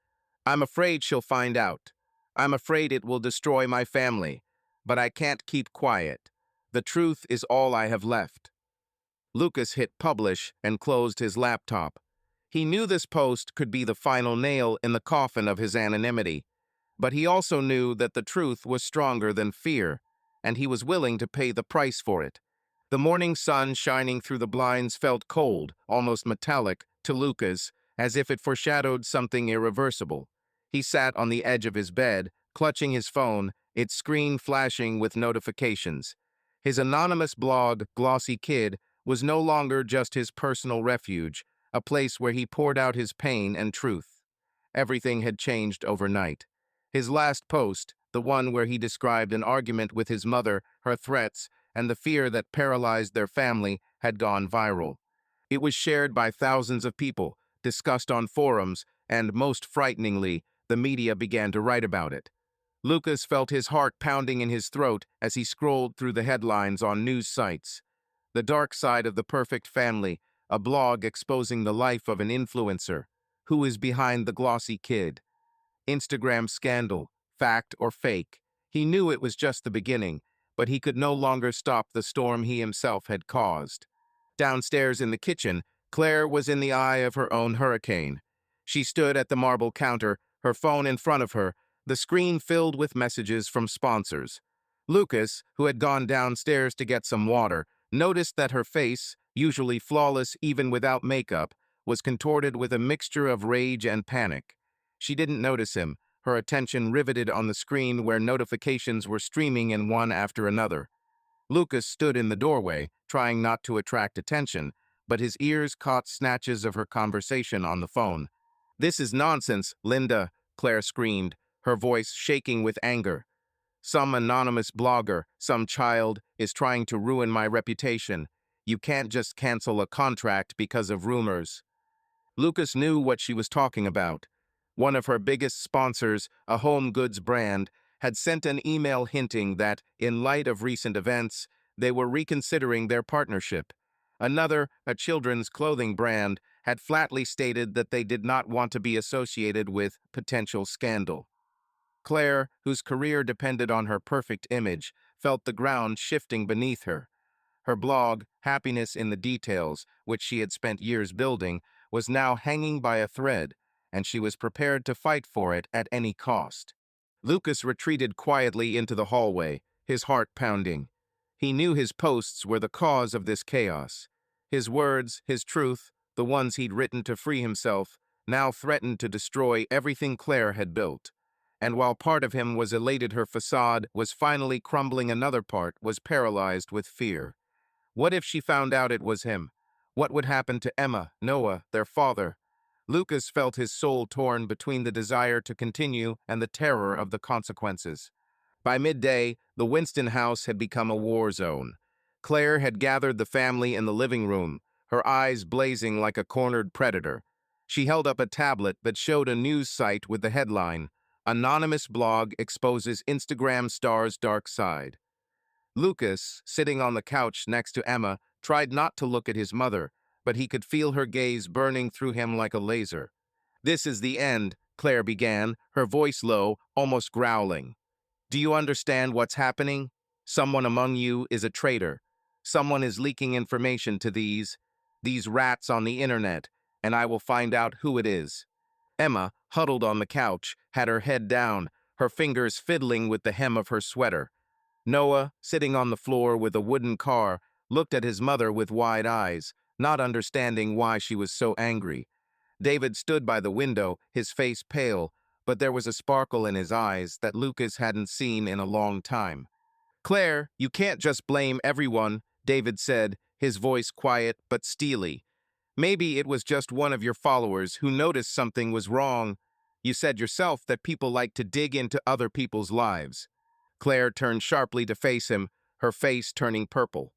she'll find out. I'm afraid it will destroy my family, but I can't keep quiet. The truth is all I have left." Lucas hit publish and closed his laptop. He knew this post could be the final nail in the coffin of his anonymity, but he also knew that the truth was stronger than fear, and he was willing to pay the price for it. The morning sun shining through the blinds felt cold, almost metallic, to Lucas, as if it foreshadowed something irreversible. He sat on the edge of his bed, clutching his phone, its screen flashing with notifications. His anonymous blog, Glossy Kid, was no longer just his personal refuge, a place where he poured out his pain and truth. Everything had changed overnight. His last post, the one where he described an argument with his mother, her threats, and the fear that paralyzed their family, had gone viral. It was shared by thousands of people, discussed on forums, and, most frighteningly, the media began to write about it. Lucas felt his heart pounding in his throat as he scrolled through the headlines on news sites. The Dark Side of the Perfect Family, a blog exposing the life of an influencer. Who is behind the Glossy Kid? Instagram scandal, fact or fake. He knew it was just the beginning, but he could no longer stop the storm he himself had caused. Downstairs in the kitchen, Claire was in the eye of her own hurricane. She stood at the marble counter, her phone in front of her, the screen filled with messages from sponsors. Lucas, who had gone downstairs to get some water, noticed that her face, usually flawless even without makeup, was contorted with a mixture of rage and panic. She didn't notice him, her attention riveted on the screen where notifications were streaming in one after another. Lucas stood in the doorway, trying not to attract attention, but his ears caught snatches of her conversation on the phone. "This is nonsense, Linda," Claire screamed, her voice shaking with anger. "Some anonymous blogger, some child, is trying to ruin my reputation. You can't just cancel a contract because of rumors. Lucas knew what she was talking about. One of her biggest sponsors, a home goods brand, had sent an email hinting that, in light of recent events, they were reconsidering their partnership. Another, a children's clothing brand, had flatly stated that they did not want to be associated with potential scandal. Claire, whose career depended on her perfect image, felt the ground shifting beneath her. Her blog, Happiness in the Details, which she had spent years building, was now hanging by a thread, and she was prepared to fight for it at any cost. Lucas retreated quietly into the hallway, his heart pounding. He knew his posts were the cause of this chaos. His words, his truth, the ones he'd written to free himself, now threatened to destroy everything Claire had built. And while part of him was elated her facade was finally crumbling, another part was paralyzed with fear. What if she found out it was him? What would happen to Emma, Noah, their father? Lucas felt his soul torn between the desire to continue and the terror of the consequences. By midday, the Winston house had become a war zone. Claire had gathered the family in the living room, her eyes blazing like a cornered predator. She held up a tablet that showed a news site with the headline, "Anonymous Blog Exposes Instagram Star's Dark Side." Lucas, sitting on the couch next to Emma, tried not to look at his mother, but he could feel her gaze burning through him like a laser. "This is the end," Claire began, her voice low, almost growling. "Do you understand what's happening? Someone among you is a traitor. Someone is leaking information to these rats on the internet, and I will find out who it is." Emma, huddled on the couch, had her head down, her fingers fiddling with the hem of her sweater. Noah, sitting on the floor with a wooden car, looked at his mother with wide eyes, not understanding why she was so angry. David stood by the window, his face pale, but there was a sparkle in his eyes that Lucas hadn't seen in a long time. "Claire, you can't just blame everyone," David said, his voice quiet but steely. "Maybe it was just one of your followers who noticed something was wrong. You said yourself that people like to dig into other people's lives." Claire turned sharply to face him, her face turning purple.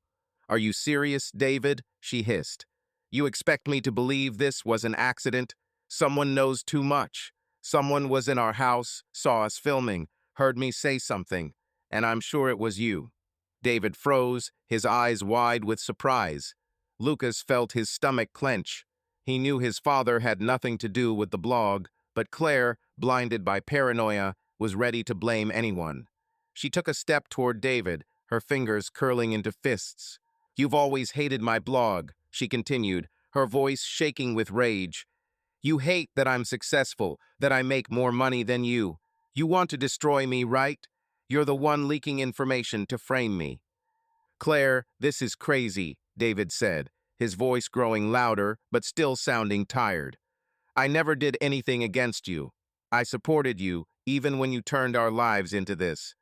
"Are you serious, David?" she hissed. "You expect me to believe this was an accident? Someone knows too much. Someone was in our house, saw us filming, heard me say something, and I'm sure it was you." David froze, his eyes wide with surprise. Lucas felt his stomach clench. He knew his father had nothing to do with the blog, but Claire, blinded by paranoia, was ready to blame anyone. She took a step toward David, her fingers curling into fists. "You've always hated my blog," she continued, her voice shaking with rage. "You hate that I'm successful, that I make more money than you. You want to destroy me, right? You're the one leaking information to frame me." "Claire, this is crazy," David said, his voice growing louder but still sounding tired. "I never did anything against you. I supported you, even when you turned our lives into this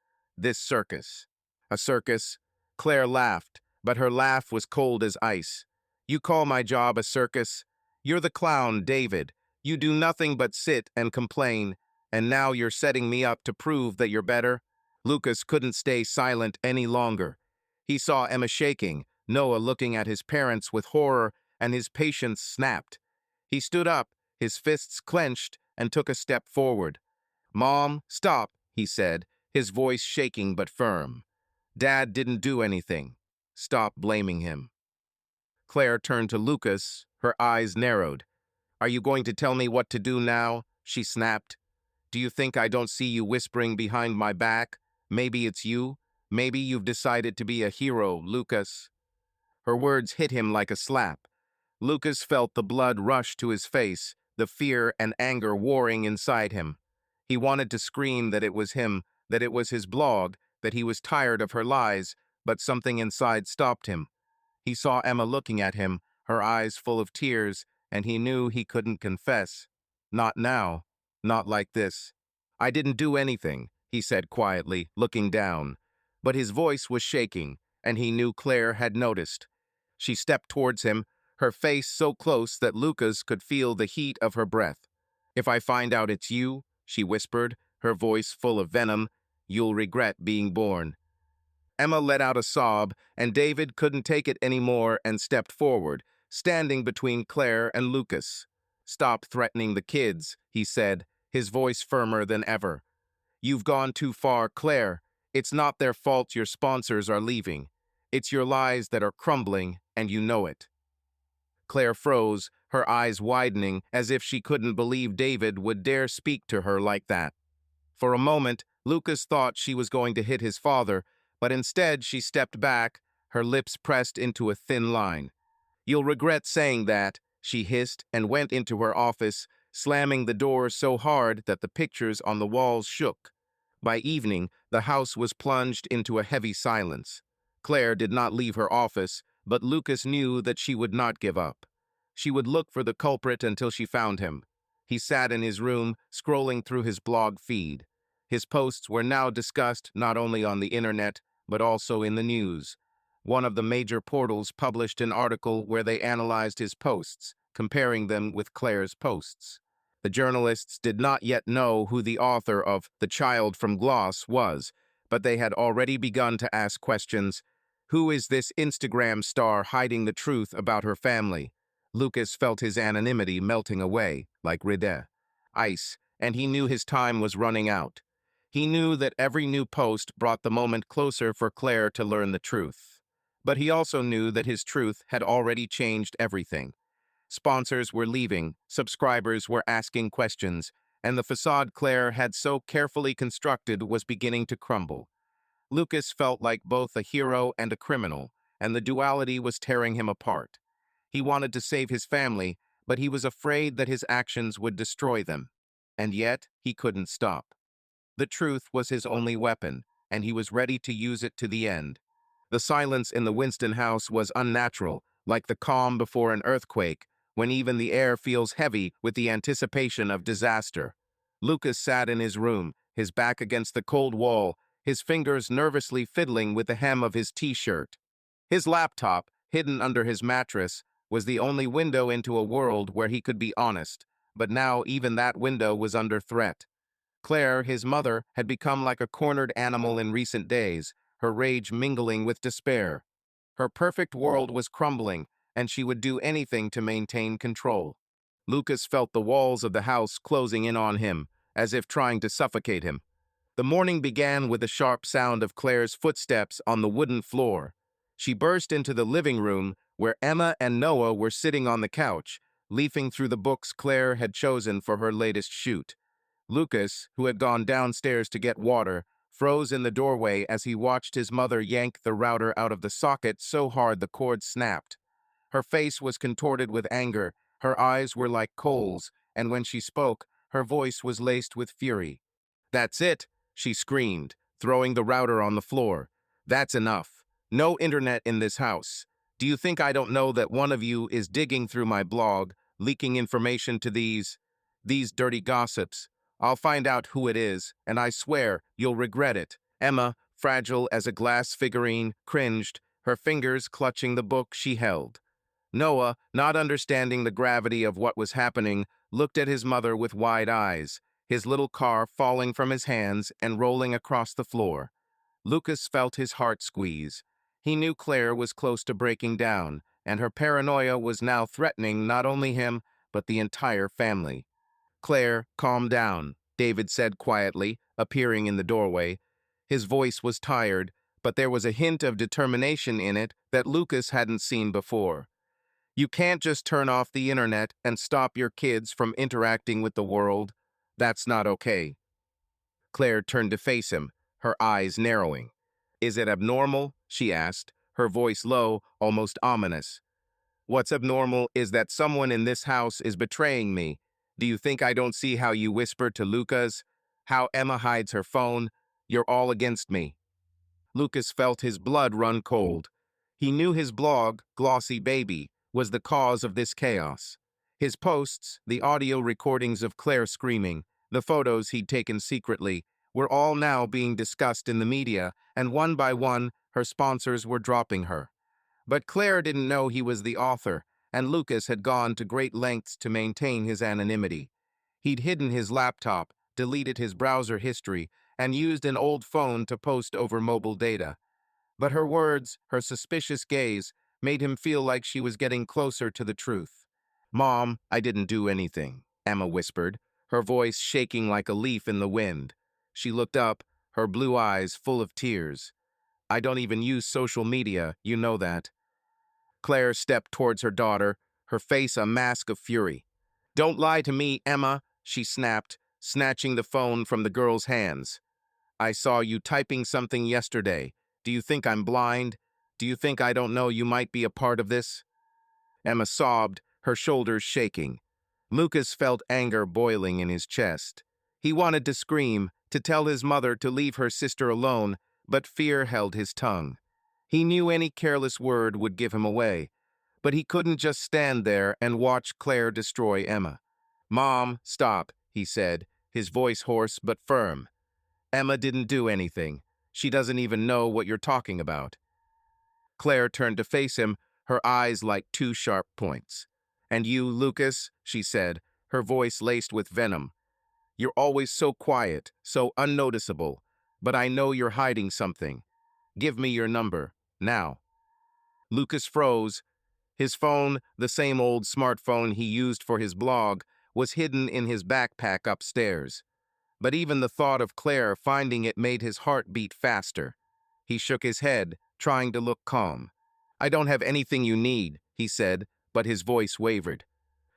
circus." "A circus?" Claire laughed, but her laugh was cold as ice. "You call my job a circus? You're the clown, David. You do nothing but sit and complain, and now you're setting me up to prove that you're better?" Lucas couldn't stay silent any longer. He saw Emma shaking, Noah looking at his parents with horror, and his patience snapped. He stood up, his fists clenched, and took a step forward. "Mom, stop," he said, his voice shaking but firm. "Dad didn't do anything. Stop blaming him." Claire turned to Lucas, her eyes narrowed. "Are you going to tell me what to do now?" she snapped. "Do you think I don't see you whispering behind my back? Maybe it's you. Maybe you've decided to be a hero, Lucas." Her words hit him like a slap. Lucas felt the blood rush to his face, the fear and anger warring inside him. He wanted to scream that it was him, that it was his blog, that he was tired of her lies, but something inside stopped him. He saw Emma looking at him, her eyes full of tears, and he knew he couldn't confess. Not now. Not like this. "I didn't do anything," he said quietly, looking down. But his voice was shaking, and he knew Claire had noticed. She stepped towards him, her face so close that Lucas could feel the heat of her breath. "If I find out it's you," she whispered, her voice full of venom, "you'll regret being born." Emma let out a sob, and David couldn't take it anymore and stepped forward, standing between Claire and Lucas. "Stop threatening the kids," he said, his voice firmer than ever. "You've gone too far, Claire. It's not their fault your sponsors are leaving. It's your lies that are crumbling, and you know it." Claire froze, her eyes widening as if she couldn't believe David would dare speak to her like that. For a moment, Lucas thought she was going to hit his father, but instead she stepped back, her lips pressed into a thin line. "You'll regret saying that," she hissed and went into her office, slamming the door so hard that the pictures on the walls shook. By evening, the house was plunged into a heavy silence. Claire did not leave her office, but Lucas knew that she would not give up. She would look for the culprit until she found him. He sat in his room, scrolling through his blog feed. His posts were now discussed not only on the internet, but also in the news. One of the major portals published an article where they analyzed his posts, comparing them with Claire's posts. The journalists did not yet know who the author of The Child from Gloss was, but they had already begun to ask questions. Who is this Instagram star hiding the truth about her family? Lucas felt his anonymity melting away, like ice, and he knew his time was running out. He knew that every new post brought the moment closer for Claire to learn the truth. But he also knew that his truth had already changed everything. Sponsors were leaving, subscribers were asking questions, and the facade Claire had so carefully constructed was beginning to crumble. Lucas felt like both a hero and a criminal, and the duality was tearing him apart. He wanted to save his family, but he was afraid that his actions would destroy them. And yet, he couldn't stop. The truth was his only weapon, and he was ready to use it to the end. The silence in the Winston house was unnatural, like the calm before an earthquake, when even the air feels heavy with the anticipation of disaster. Lucas sat in his room, his back against the cold wall, his fingers nervously fiddling with the hem of his t-shirt. His laptop, hidden under his mattress, was the only window into a world where he could be honest, but now even that window was under threat. Claire, his mother, had become like a cornered animal in recent days, her rage mingling with despair. Her perfect world was crumbling, and she would do anything to maintain control. Lucas felt the walls of the house closing in on him, as if trying to suffocate him. The morning began with the sharp sound of Claire's footsteps on the wooden floor. She burst into the living room, where Emma and Noah were sitting on the couch, leafing through the books Claire had chosen for her latest shoot. Lucas, who had gone downstairs to get water, froze in the doorway as he watched his mother yank the router out of the socket so hard the cord snapped. Her face was contorted with anger, her eyes were like coals, and when she spoke, her voice was laced with fury. "That's it," she screamed, throwing the router on the floor. "That's enough. No internet in this house. Do you think I don't know that one of you is digging through my blog, leaking information to these dirty gossips? I'll find out who it is, and I swear you'll regret it." Emma, fragile as a glass figurine, cringed, her fingers clutching the book she held. Noah, not understanding the gravity of what was happening, looked at his mother with wide eyes, his little car falling from his hands and rolling across the floor. Lucas felt his heart squeeze. He knew Claire was close to breaking down, and her paranoia was now threatening not only him, but the entire family. "Claire, calm down," David said quietly, appearing in the doorway. His voice was tired, but there was a hint of determination in it that Lucas hadn't seen before. "You can't just turn off the internet and stop your kids from interacting with the world. That's not okay." Claire turned to face him, her eyes narrowing. "Is it abnormal?" she asked, her voice low, almost ominous. "What's abnormal is that someone in this house is betraying me. Do you think I don't see how you whisper to Lucas? How Emma hides her phone? You're all against me." Lucas felt his blood run cold. He knew his blog, Glossy Baby, was the cause of this chaos. His posts, the audio recordings of Claire screaming, the photos he'd taken secretly, were all now being discussed in the media, and one by one, her sponsors were dropping her. But Claire didn't know he was the author, and Lucas had gone to great lengths to maintain his anonymity. He'd hidden his laptop, deleted his browser history, and used an old phone to post over mobile data. But her words, her suspicious gaze, made him feel like she was getting closer to the truth. "Mom, I didn't do anything," Emma whispered, her voice shaking like a leaf in the wind. She looked up, her blue eyes full of tears. "I don't even use social media, you know that." Claire stepped towards her daughter, her face a mask of fury. "Don't lie to me, Emma," she snapped, snatching the phone from the girl's hands. "I saw you typing something yesterday. Do you think I'm blind? Do you think I don't know you might be a part of this?" Emma sobbed, her shoulders shaking. Lucas felt anger boiling in his chest. He wanted to scream, to tell his mother to leave her sister alone, but fear held his tongue. He knew any careless word would give him away, but he couldn't just stand there and watch Claire destroy Emma. "Mom, stop," he said, his voice hoarse but firm. "Emma didn't do anything. She doesn't even know what you're talking about." Claire turned to face him, her eyes like two sharp points. "And you, Lucas," she said, her voice laced with venom. "You're always so quiet, so unnoticeable, but I know you're hiding something. Give me your number, now." Lucas froze. His phone, the same old smartphone he used for his blog, was hidden in his backpack upstairs. But even the thought of Claire finding it made his heart beat faster. He shook his head, trying to look calm. "I don't have anything you need," he said, but his voice wavered.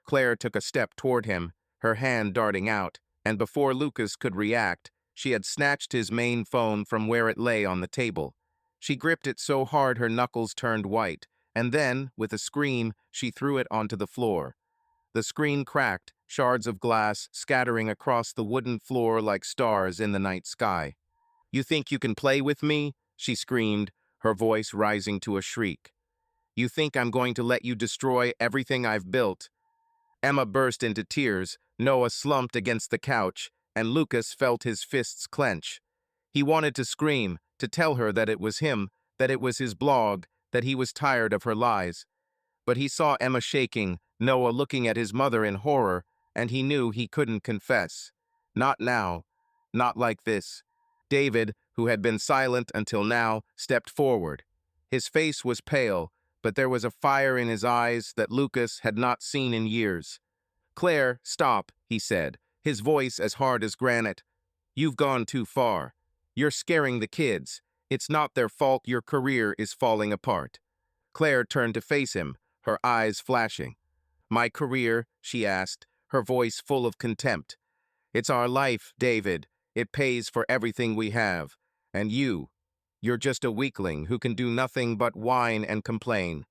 Claire took a step toward him, her hand darting out, and before Lucas could react, she had snatched his main phone from where it lay on the table. She gripped it so hard her knuckles turned white, and then, with a scream, she threw it onto the floor. The screen cracked, shards of glass scattering across the wooden floor like stars in the night sky. "You think you can play with me?" she screamed, her voice rising to a shriek. "You think I'm going to let you destroy everything I've built?" Emma burst into tears, Noah slumped against the couch, and Lucas felt his fists clench. He wanted to scream, to tell her that it was him, that it was his blog, that he was tired of her lies. But he saw Emma shaking, Noah looking at his mother in horror, and he knew he couldn't confess. Not now. Not like this. David, who had been silent until now, stepped forward. His face was pale, but there was a fire in his eyes that Lucas had not seen in years. "Claire, stop," he said, his voice as hard as granite. "You've gone too far. You're scaring the kids. It's not their fault your career is falling apart." Claire turned to face him, her eyes flashing. "My career?" she asked, her voice full of contempt. "It's our life, David. It pays for everything we have. And you're just a weakling who can do nothing but whine and complain."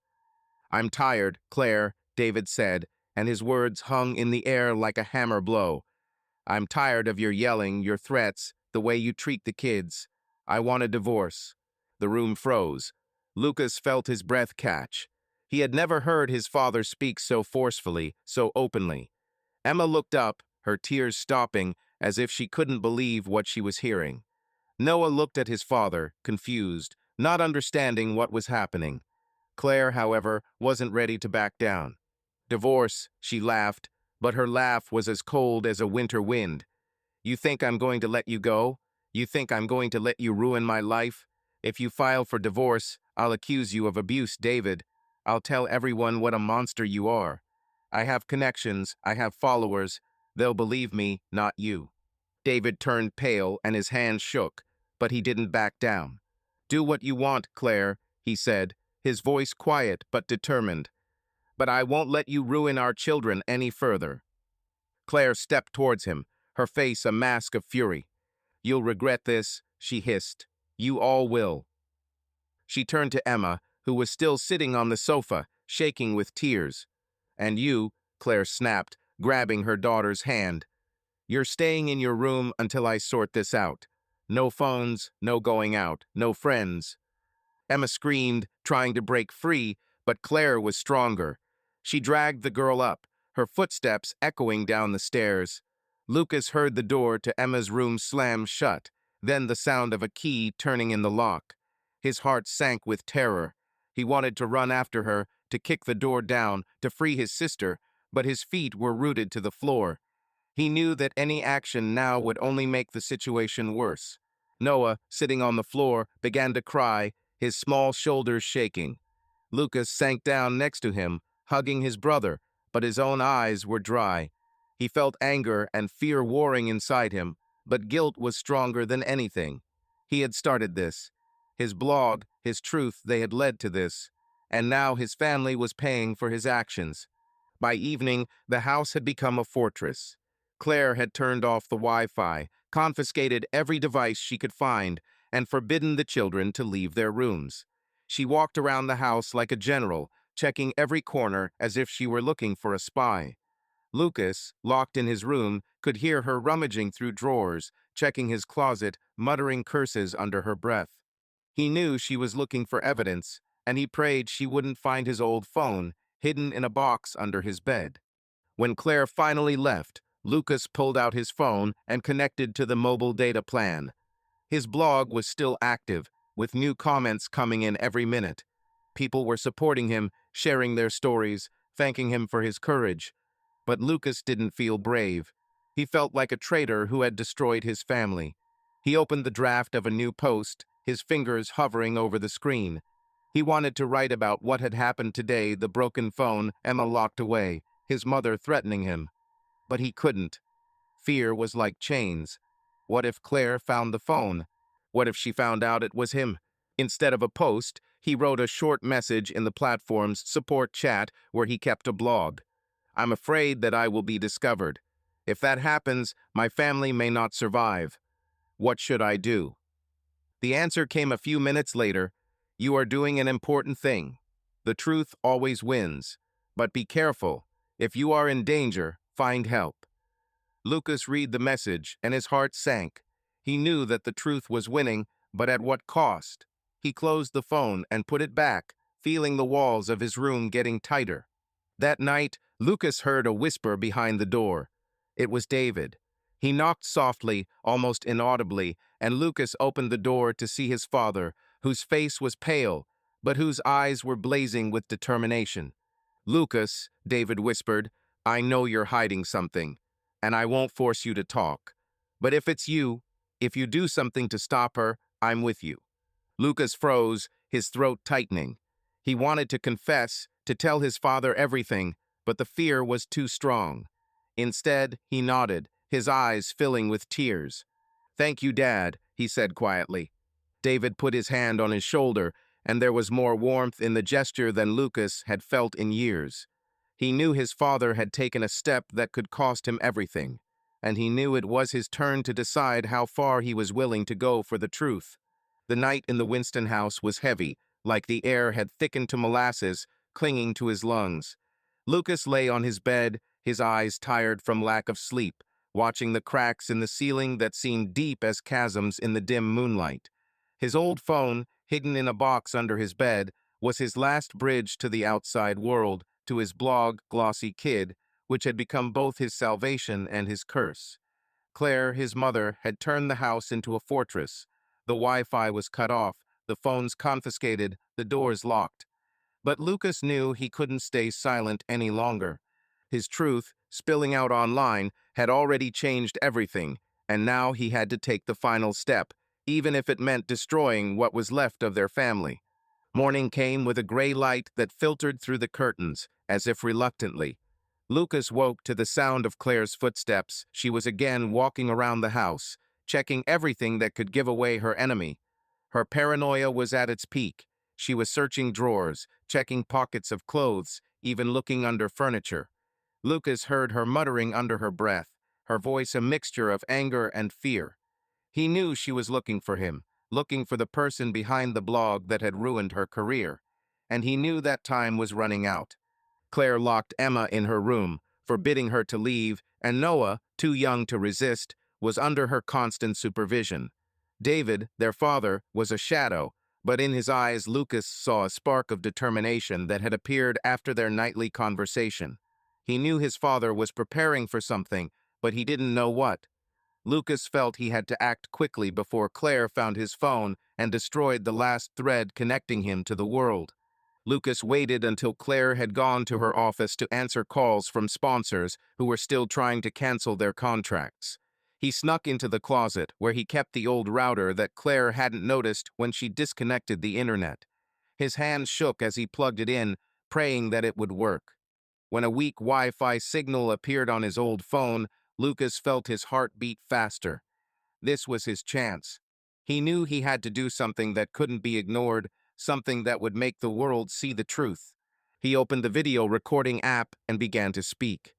"I'm tired, Claire," David said, and his words hung in the air like a hammer blow. "I'm tired of your yelling, your threats, the way you treat the kids. I want a divorce." The room froze. Lucas felt his breath catch. He had never heard his father speak so forcefully, so openly. Emma looked up, her tears stopping, as if she couldn't believe what she was hearing. Noah looked at his father, confused, not understanding what was happening. Claire, however, wasn't ready to back down. "Divorce," she laughed, but her laugh was as cold as a winter wind. "You think I'm going to let you go? You think I'm going to let you ruin my life? If you file for divorce, I'll accuse you of abuse, David. I'll tell everyone what a monster you are. I have connections, I have followers. They'll believe me, not you." David turned pale and his hands shook, but he didn't back down. "Do what you want, Claire," he said, his voice quiet but determined. "But I won't let you ruin our children any further." Claire stepped towards him, her face a mask of fury. "You'll regret this," she hissed. "You all will." She turned to Emma, who was still sitting on the sofa, shaking with tears. "And you," Claire snapped, grabbing her daughter's hand. "You're staying in your room until I sort this out. No phones, no going out, no friends." Emma screamed, trying to break free, but Claire was stronger. She dragged the girl up, her footsteps echoing down the stairs. Lucas heard the door to Emma's room slam shut, then the sound of a key turning in the lock. His heart sank with terror. He wanted to run after her, to kick the door down, to free his sister, but his feet were rooted to the floor. He knew that any action now would only make the situation worse. Noah, sitting on the floor, began to cry, his small shoulders shaking. Lucas sank down next to him, hugging his brother, but his own eyes were dry. He felt anger and fear warring inside him, but guilt was stronger than anything. He had started this. His blog, his truth, they had led to this. And now his family was paying for his actions. By evening, the house had become a fortress. Claire had turned off the Wi-Fi, confiscated every device she could find, and forbidden the children to leave their rooms. She walked around the house like a general, checking every corner as if she were looking for a spy. Lucas, locked in his room, could hear her rummaging through drawers, checking his closet, muttering curses under her breath. He knew she was looking for evidence, and he prayed she wouldn't find his old phone, hidden in a box under his bed. When Claire finally left, Lucas pulled out his phone and connected to the mobile data plan. His blog was still active, with new comments coming in every minute. People were supporting him, sharing their stories, thanking him for his courage. But Lucas didn't feel brave. He felt like a traitor who had destroyed his family. He opened the draft of a new post, his fingers hovering over the screen. He wanted to write about what had happened today, the broken phone, Emma locked away, his mother threatening him. But he couldn't. Fear was like chains. What if Claire found the phone? What if she found out it was him? Instead of a post, he wrote a short message in the platform's support chat where he kept a blog. I'm afraid that I will be discovered. If that happens, my family may not survive. What should I do? The answer came a few minutes later. You are doing an important thing. The truth always wins. But be careful. If you are in danger, find help. Lucas read the message, and his heart sank. He knew that the truth was winning, but at what cost? He closed the phone and put it back, feeling the walls of his room getting tighter. That night, Lucas heard a whisper behind the door. It was David. He knocked softly, almost inaudibly, and Lucas opened the door to see his father, whose face was pale, but whose eyes were blazing with determination. Lucas, David whispered, I know you're hiding something, and I won't force you to talk. But if it's you, if you do something to stop her, I'm with you. Lucas froze, his throat tightening. He wanted to confess, to tell his father everything, but the fear was too strong. Instead, he nodded, his eyes filling with tears. Thank you, Dad, he said quietly. David put his hand on his shoulder, and there was more warmth in the gesture than Lucas had felt in years. He knew his father had taken a step that could cost him everything, and he knew it was his turn to decide how far he was willing to go for the truth. The night in the Winston house was heavy, like the air had thickened to molasses, clinging to his lungs. Lucas lay on his bed, his eyes tired from lack of sleep, watching the cracks in the ceiling that seemed deep as chasms in the dim moonlight. His old phone, hidden in a box under his bed, was his last bridge to the outside world, to his blog, Glossy Kid, which had become both his salvation and his curse. Claire, his mother, had turned the house into a fortress. The Wi-Fi was cut off, the phones confiscated, the doors locked. But Lucas knew he couldn't stay silent any longer. His truth, spilling out online, had already changed everything, and now he had to take the final step, even if it meant destroying what was left of their family. Morning came with a gray light that filtered through the curtains, as if reluctantly. Lucas woke to the sound of Claire's footsteps. She was again walking around the house, checking everything that could give away her enemy. Her paranoia was at its peak. She was searching drawers, checking pockets of clothes, even looking under furniture. Lucas heard her muttering under her breath, her voice a mixture of anger and fear. He knew she was looking for him, looking for the person behind the blog that had ruined her career. And he knew that time was running out. Claire locked Emma in her room, forbidding her to leave, and Noah, too young to resist, was under her constant supervision. David, their father, was a shadow, but in his eyes Lucas saw a spark of determination that had appeared after their nightly conversation. He knew his father was preparing for something, but he didn't know what. Lucas felt he had to act quickly before Claire found his phone and destroyed the last thread connecting him to the world. Lucas waited until Claire had gone to her office to answer calls from sponsors who were still trying to cancel their contracts. He snuck into the closet, where he kept the old router that Claire hadn't noticed when she disconnected the internet. His hands shook as he plugged it in, praying that it would work. When a weak Wi-Fi signal appeared on his old phone, Lucas felt his heart beat faster. This was his chance. He knew he had to do something that couldn't be ignored, something that would make the world see the truth. He opened the video recording app and began to speak.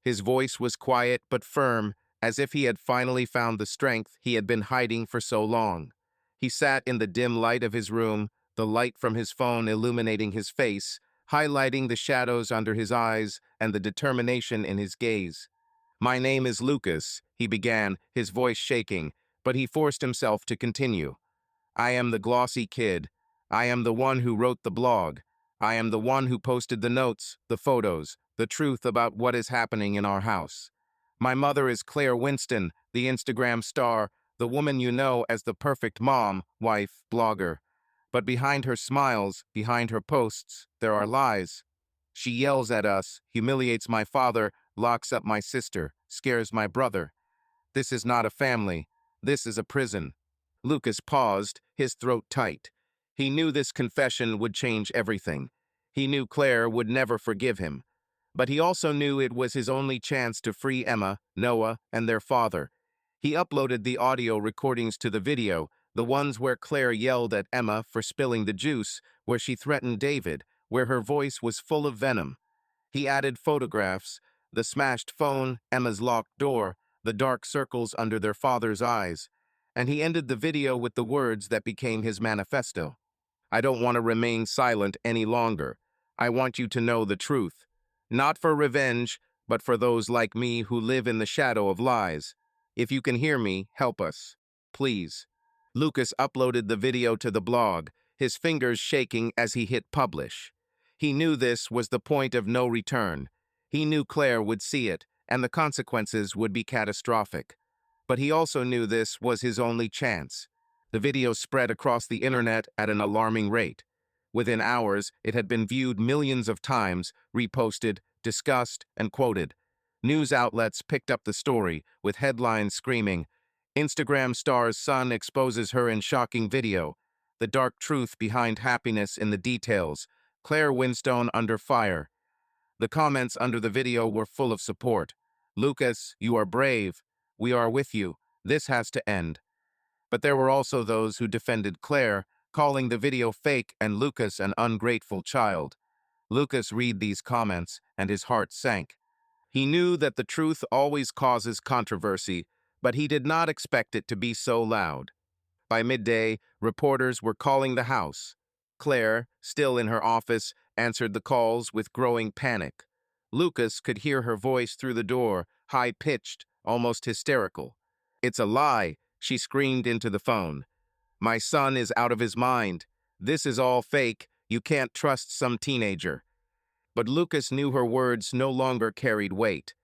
His voice was quiet but firm, as if he had finally found the strength he had been hiding for so long. He sat in the dim light of his room, the light from his phone illuminating his face, highlighting the shadows under his eyes and the determination in his gaze. "My name is Lucas," he began, his voice shaking, but he forced himself to continue. "I am the glossy kid. I am the one who wrote the blog. I am the one who posted the notes, the photos, the truth about what is happening in our house. My mother is Claire Winston, the Instagram star, the woman you know as the perfect mom, wife, blogger. But behind her smiles, behind her posts, there are lies. She yells at us, humiliates my father, locks up my sister, scares my brother. This is not a family. This is a prison." Lucas paused, his throat tight. He knew this confession would change everything. He knew Claire would never forgive him. But he also knew it was his only chance to free Emma, Noah, and their father. He uploaded the audio recordings to the video, the ones where Claire yelled at Emma for spilling the juice, where she threatened David, where her voice was full of venom. He added photographs, the smashed phone, Emma's locked door, the dark circles under their father's eyes, and he ended the video with the words that became his manifesto. "I don't want to remain silent any longer. I want you to know the truth. Not for revenge, but for those like me who live in the shadow of lies. If you can hear me, help us. Please." Lucas uploaded the video to the blog, his fingers shaking as he hit publish. He knew this was the point of no return. He knew Claire would see it, and the consequences would be catastrophic. But he also knew this was his only chance. The video spread across the internet at an alarming rate. Within hours, it had been viewed millions of times, reposted, discussed, and quoted. News outlets picked up the story, with headlines screaming, "Instagram star's son exposes her in shocking video. The dark truth behind happiness in the details. Claire Winstone under fire." The comments under the video were full of support. "Lucas, you are brave. We are with you. This has to end." But there were also those who defended Claire, calling the video fake and Lucas an ungrateful child. Lucas read these comments, and his heart sank. He knew that the truth always causes controversy, but he did not expect it to be so loud. By midday, reporters were calling the house. Claire, still in her office, answered the calls with growing panic. Lucas could hear her voice through the door, high-pitched, almost hysterical. "It's a lie," she screamed into the phone. "My son is out of his mind. This is all fake. You can't trust some teenager." But Lucas knew her words no longer carried weight.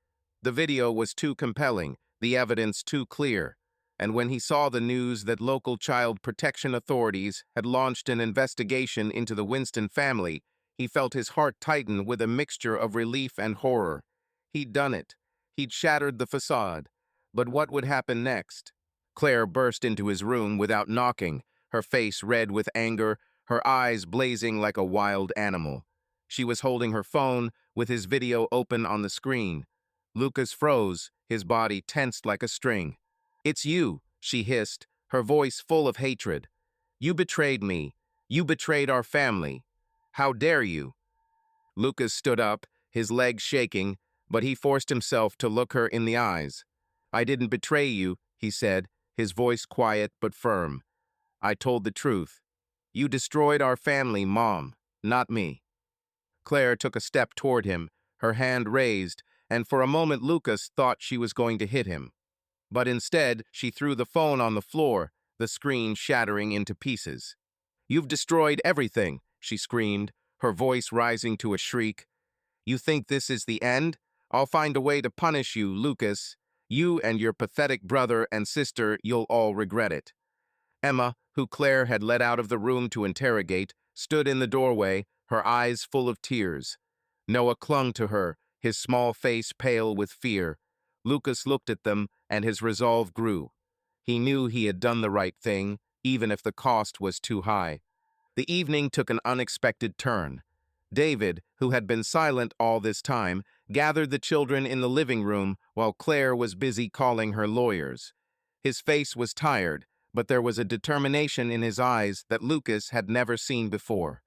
The video was too compelling, the evidence too clear. And when he saw the news that local child protection authorities had launched an investigation into the Winston family, he felt his heart tighten with a mixture of relief and horror. He'd done it. He'd shattered the facade. But what would happen next? Claire burst into his room without knocking, her face red with anger, her eyes blazing like a wild animal. She was holding her phone, with his video open on the screen. Lucas froze, his body tensed like a string. "It's you," she hissed, her voice full of hatred. "You betrayed me. You betrayed our family. How dare you?" Lucas stood up, his legs shaking, but he forced himself to look her in the eyes. "I didn't betray you," he said, his voice quiet but firm. "I told the truth. You destroyed our family, Mom, not me." Claire took a step toward him, her hand raised, and for a moment Lucas thought she was going to hit him. But instead, she threw the phone on the floor, the screen shattering into pieces. "You've destroyed everything," she screamed, her voice rising to a shriek. "You think this is the end? I'll find a way to punish you, Lucas. You and your pathetic brother and sister, you'll all regret it." Emma, who Claire had led out of the room to interrogate, stood in the doorway, her eyes full of tears. Noah clung to her, his small face pale with fear. Lucas looked at them, and his resolve grew. He knew he had done the right thing, even if the cost was too high. The evening took an unexpected turn. David, who had been silent all this time, gathered the children in the living room while Claire was busy calling her lawyers. His face was tired, but there was a determination in his eyes that Lucas had never seen before.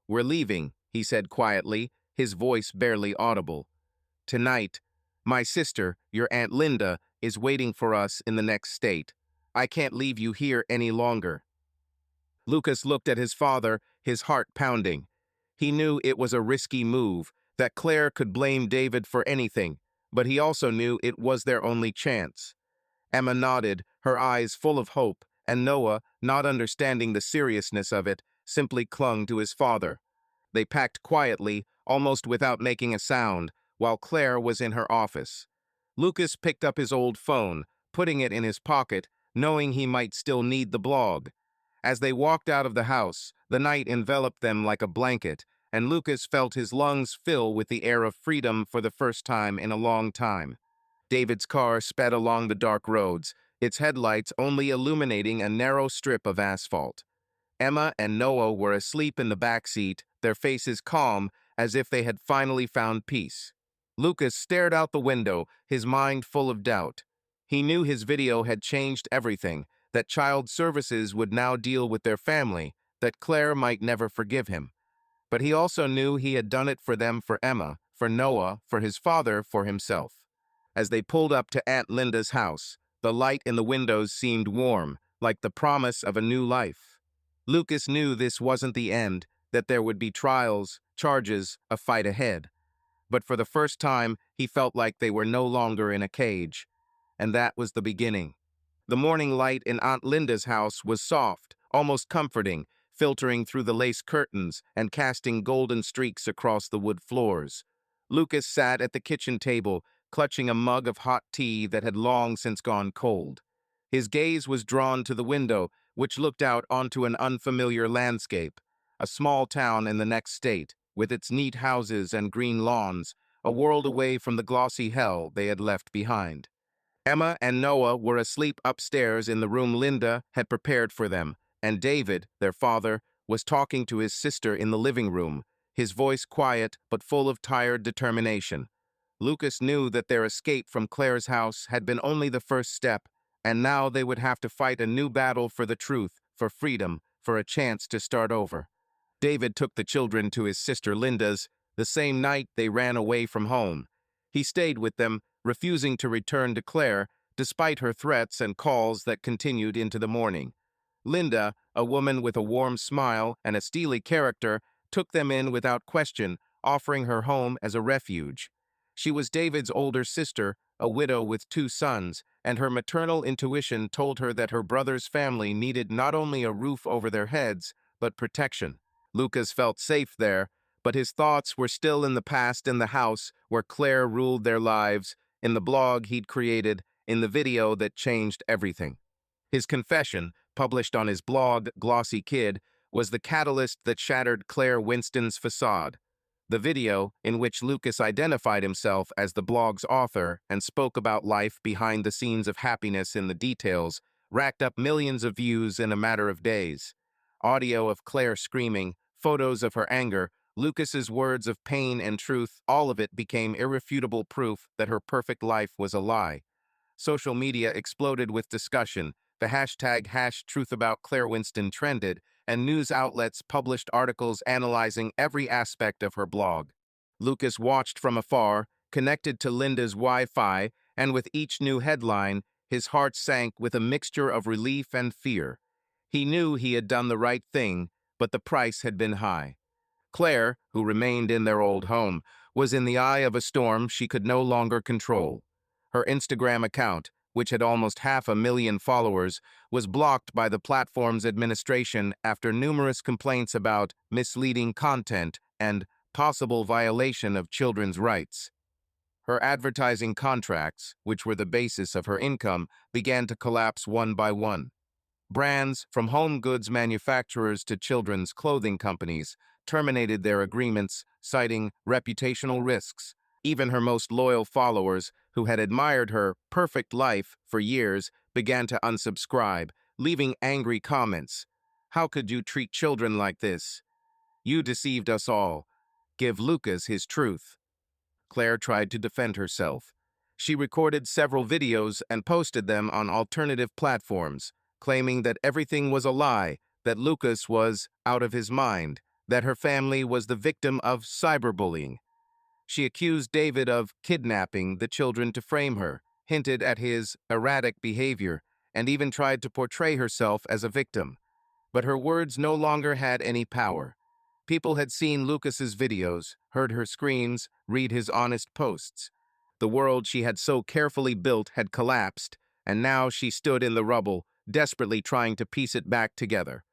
"We're leaving," he said quietly, his voice barely audible. "Tonight, my sister, your Aunt Linda, is waiting for us in the next state. I can't leave you here any longer." Lucas looked at his father, his heart pounding. He knew it was a risky move, that Claire could blame David for anything, but he also knew it was their only chance. Emma nodded, her eyes full of hope, and Noah, not understanding the seriousness of it, simply clung to his father. They packed quietly, almost without making a sound, while Claire was in her office. Lucas picked up his old phone, putting it in his pocket, knowing he might still need the blog. As they walked out of the house, the night enveloped them like a blanket, and Lucas felt his lungs fill with the air of freedom for the first time in a long time. David's car sped along the dark roads, its headlights only illuminating a narrow strip of asphalt. Emma and Noah were asleep in the back seat, their faces calm, as if they had finally found peace. Lucas stared out the window, his mind full of doubt. He knew his video had changed everything, that child services would now deal with their family, that Claire might never forgive him. But he also knew he had done it for them, for Emma, for Noah, for his father, for himself. As they pulled up to Aunt Linda's house, the light in the windows seemed warm, like the promise of a new life. Lucas knew this wasn't the end, that there would be trials, charges, a fight ahead. But for the first time, he felt like they were no longer in a cage. And that was the beginning. The morning light in Aunt Linda's house was soft, almost comforting, filtering through the lace curtains and casting golden streaks across the wood floors. Lucas sat at the kitchen table, clutching a mug of hot tea that had long since gone cold. His gaze was drawn to the window, which looked out onto an unfamiliar landscape, a small town in the next state, with its neat houses and green lawns, a world away from the glossy hell they had left behind. Emma and Noah were asleep upstairs in the room Linda had prepared for them, and David, their father, was talking to his sister in the living room, his voice quiet but full of tired determination. Lucas knew that their escape from Claire's house had been only the first step, and now they would have to fight a new battle for the truth, for freedom, for a chance to start over. David took the children to his sister Linda's, the same night they ran away from home. He stayed with them, refusing to return to Claire, despite her threats and calls that continued into the morning. Linda, a woman with a warm smile and a steely character, took them in without question, offering her home as a refuge. She was David's older sister, a widow with 2 sons, and her maternal intuition told her that her brother's family needed not only a roof over their heads, but protection. Lucas felt safe there, but his thoughts were still in the past, in the house where Claire ruled their lives, in the blog he'd created, in the video that changed everything. His confession, published on his blog, Glossy Kid, was the catalyst that shattered Claire Winston's facade. The video, in which Lucas identified himself as the blog's author and spoke about life behind the scenes of happiness in the details, racked up millions of views in a matter of days. Audio of Claire screaming, photos of her anger, Lucas's words of pain and truth, all of it became irrefutable proof that her perfect life was a lie. Social media exploded with discussion. The hashtag #TruthAboutClaire Winston trended, and news outlets published articles analyzing every aspect of her blog. Lucas watched from afar, connected to Linda's Wi-Fi, and with each new headline, his heart sank with a mixture of relief and fear. He knew he had done the right thing, but the price had been high. Claire, who remained in their old home, was in the eye of a storm she could no longer control. Her Instagram account, which had almost 500,000 followers, was blocked by the platform's administration after numerous complaints about misleading content and possible violation of children's rights. Her advertising contracts, which were the basis of her income, began to collapse one by one. Brands, from home goods manufacturers to children's clothing companies, terminated their agreements, citing reputational risks. Even her most loyal followers, who had admired her perfect life for years, began to unsubscribe, leaving angry comments. How could you treat children like this? You deceived us all. Give Lucas his truth. Claire tried to defend herself. She recorded several videos and posted them on alternative platforms, claiming that everything was a lie, that Lucas was out of his mind, that her family was the victim of cyberbullying. She accused David of kidnapping the children to frame her, hinted at his erratic behavior, and even tried to portray herself as a victim. But her words no longer had any power. People had seen Lucas's videos, heard her screams, read his honest posts. The world she had so carefully built had collapsed, and now she stood in the rubble, desperately trying to piece it back together.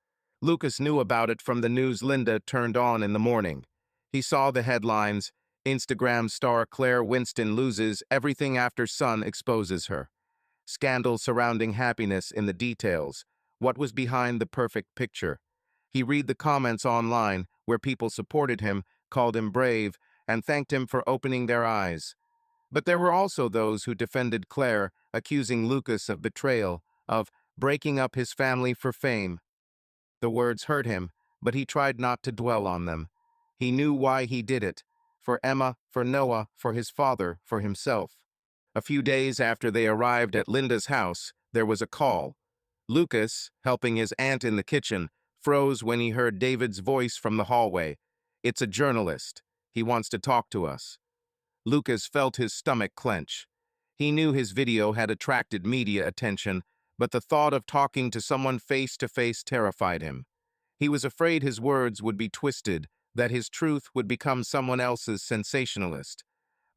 Lucas knew about it from the news Linda turned on in the morning. He saw the headlines: Instagram star Claire Winston loses everything after son exposes her. Scandal surrounding happiness in the details. What was behind the perfect picture? He read the comments online where people supported him, called him brave, and thanked him for opening their eyes. But there were also those who defended Claire, accusing Lucas of betrayal, of breaking up his family for fame. The words hurt him, but he tried not to dwell on them. He knew why he did it: for Emma, for Noah, for his father, for himself. A few days after they arrived at Linda's house, there was a call. Lucas, helping his aunt in the kitchen, froze when he heard David's voice from the hallway. "It's a journalist. He wants to talk to us." Lucas felt his stomach clench. He knew his video had attracted media attention, but the thought of talking to someone face to face terrified him. He was afraid his words would be twisted, that his truth would become someone else's sensationalist.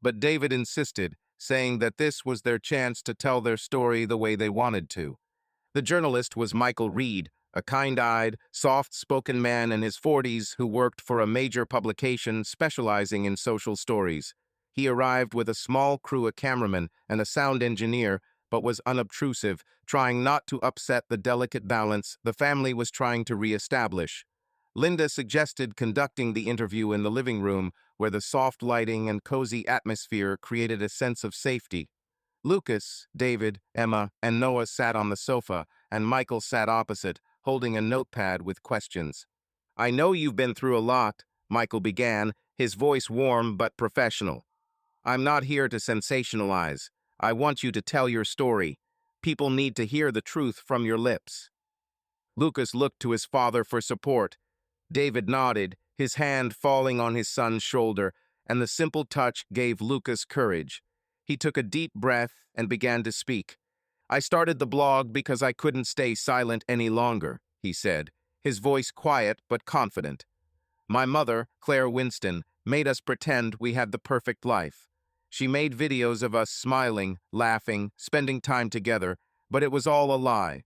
But David insisted, saying that this was their chance to tell their story the way they wanted to. The journalist was Michael Reed, a kind-eyed, soft-spoken man in his 40s who worked for a major publication specializing in social stories. He arrived with a small crew of cameramen and a sound engineer, but was unobtrusive, trying not to upset the delicate balance the family was trying to re-establish. Linda suggested conducting the interview in the living room, where the soft lighting and cozy atmosphere created a sense of safety. Lucas, David, Emma, and Noah sat on the sofa, and Michael sat opposite, holding a notepad with questions. "I know you've been through a lot," Michael began, his voice warm but professional. "I'm not here to sensationalize. I want you to tell your story. People need to hear the truth from your lips." Lucas looked to his father for support. David nodded, his hand falling on his son's shoulder, and the simple touch gave Lucas courage. He took a deep breath and began to speak. "I started the blog because I couldn't stay silent any longer," he said, his voice quiet but confident. "My mother, Claire Winston, made us pretend we had the perfect life. She made videos of us smiling, laughing, spending time together, but it was all a lie.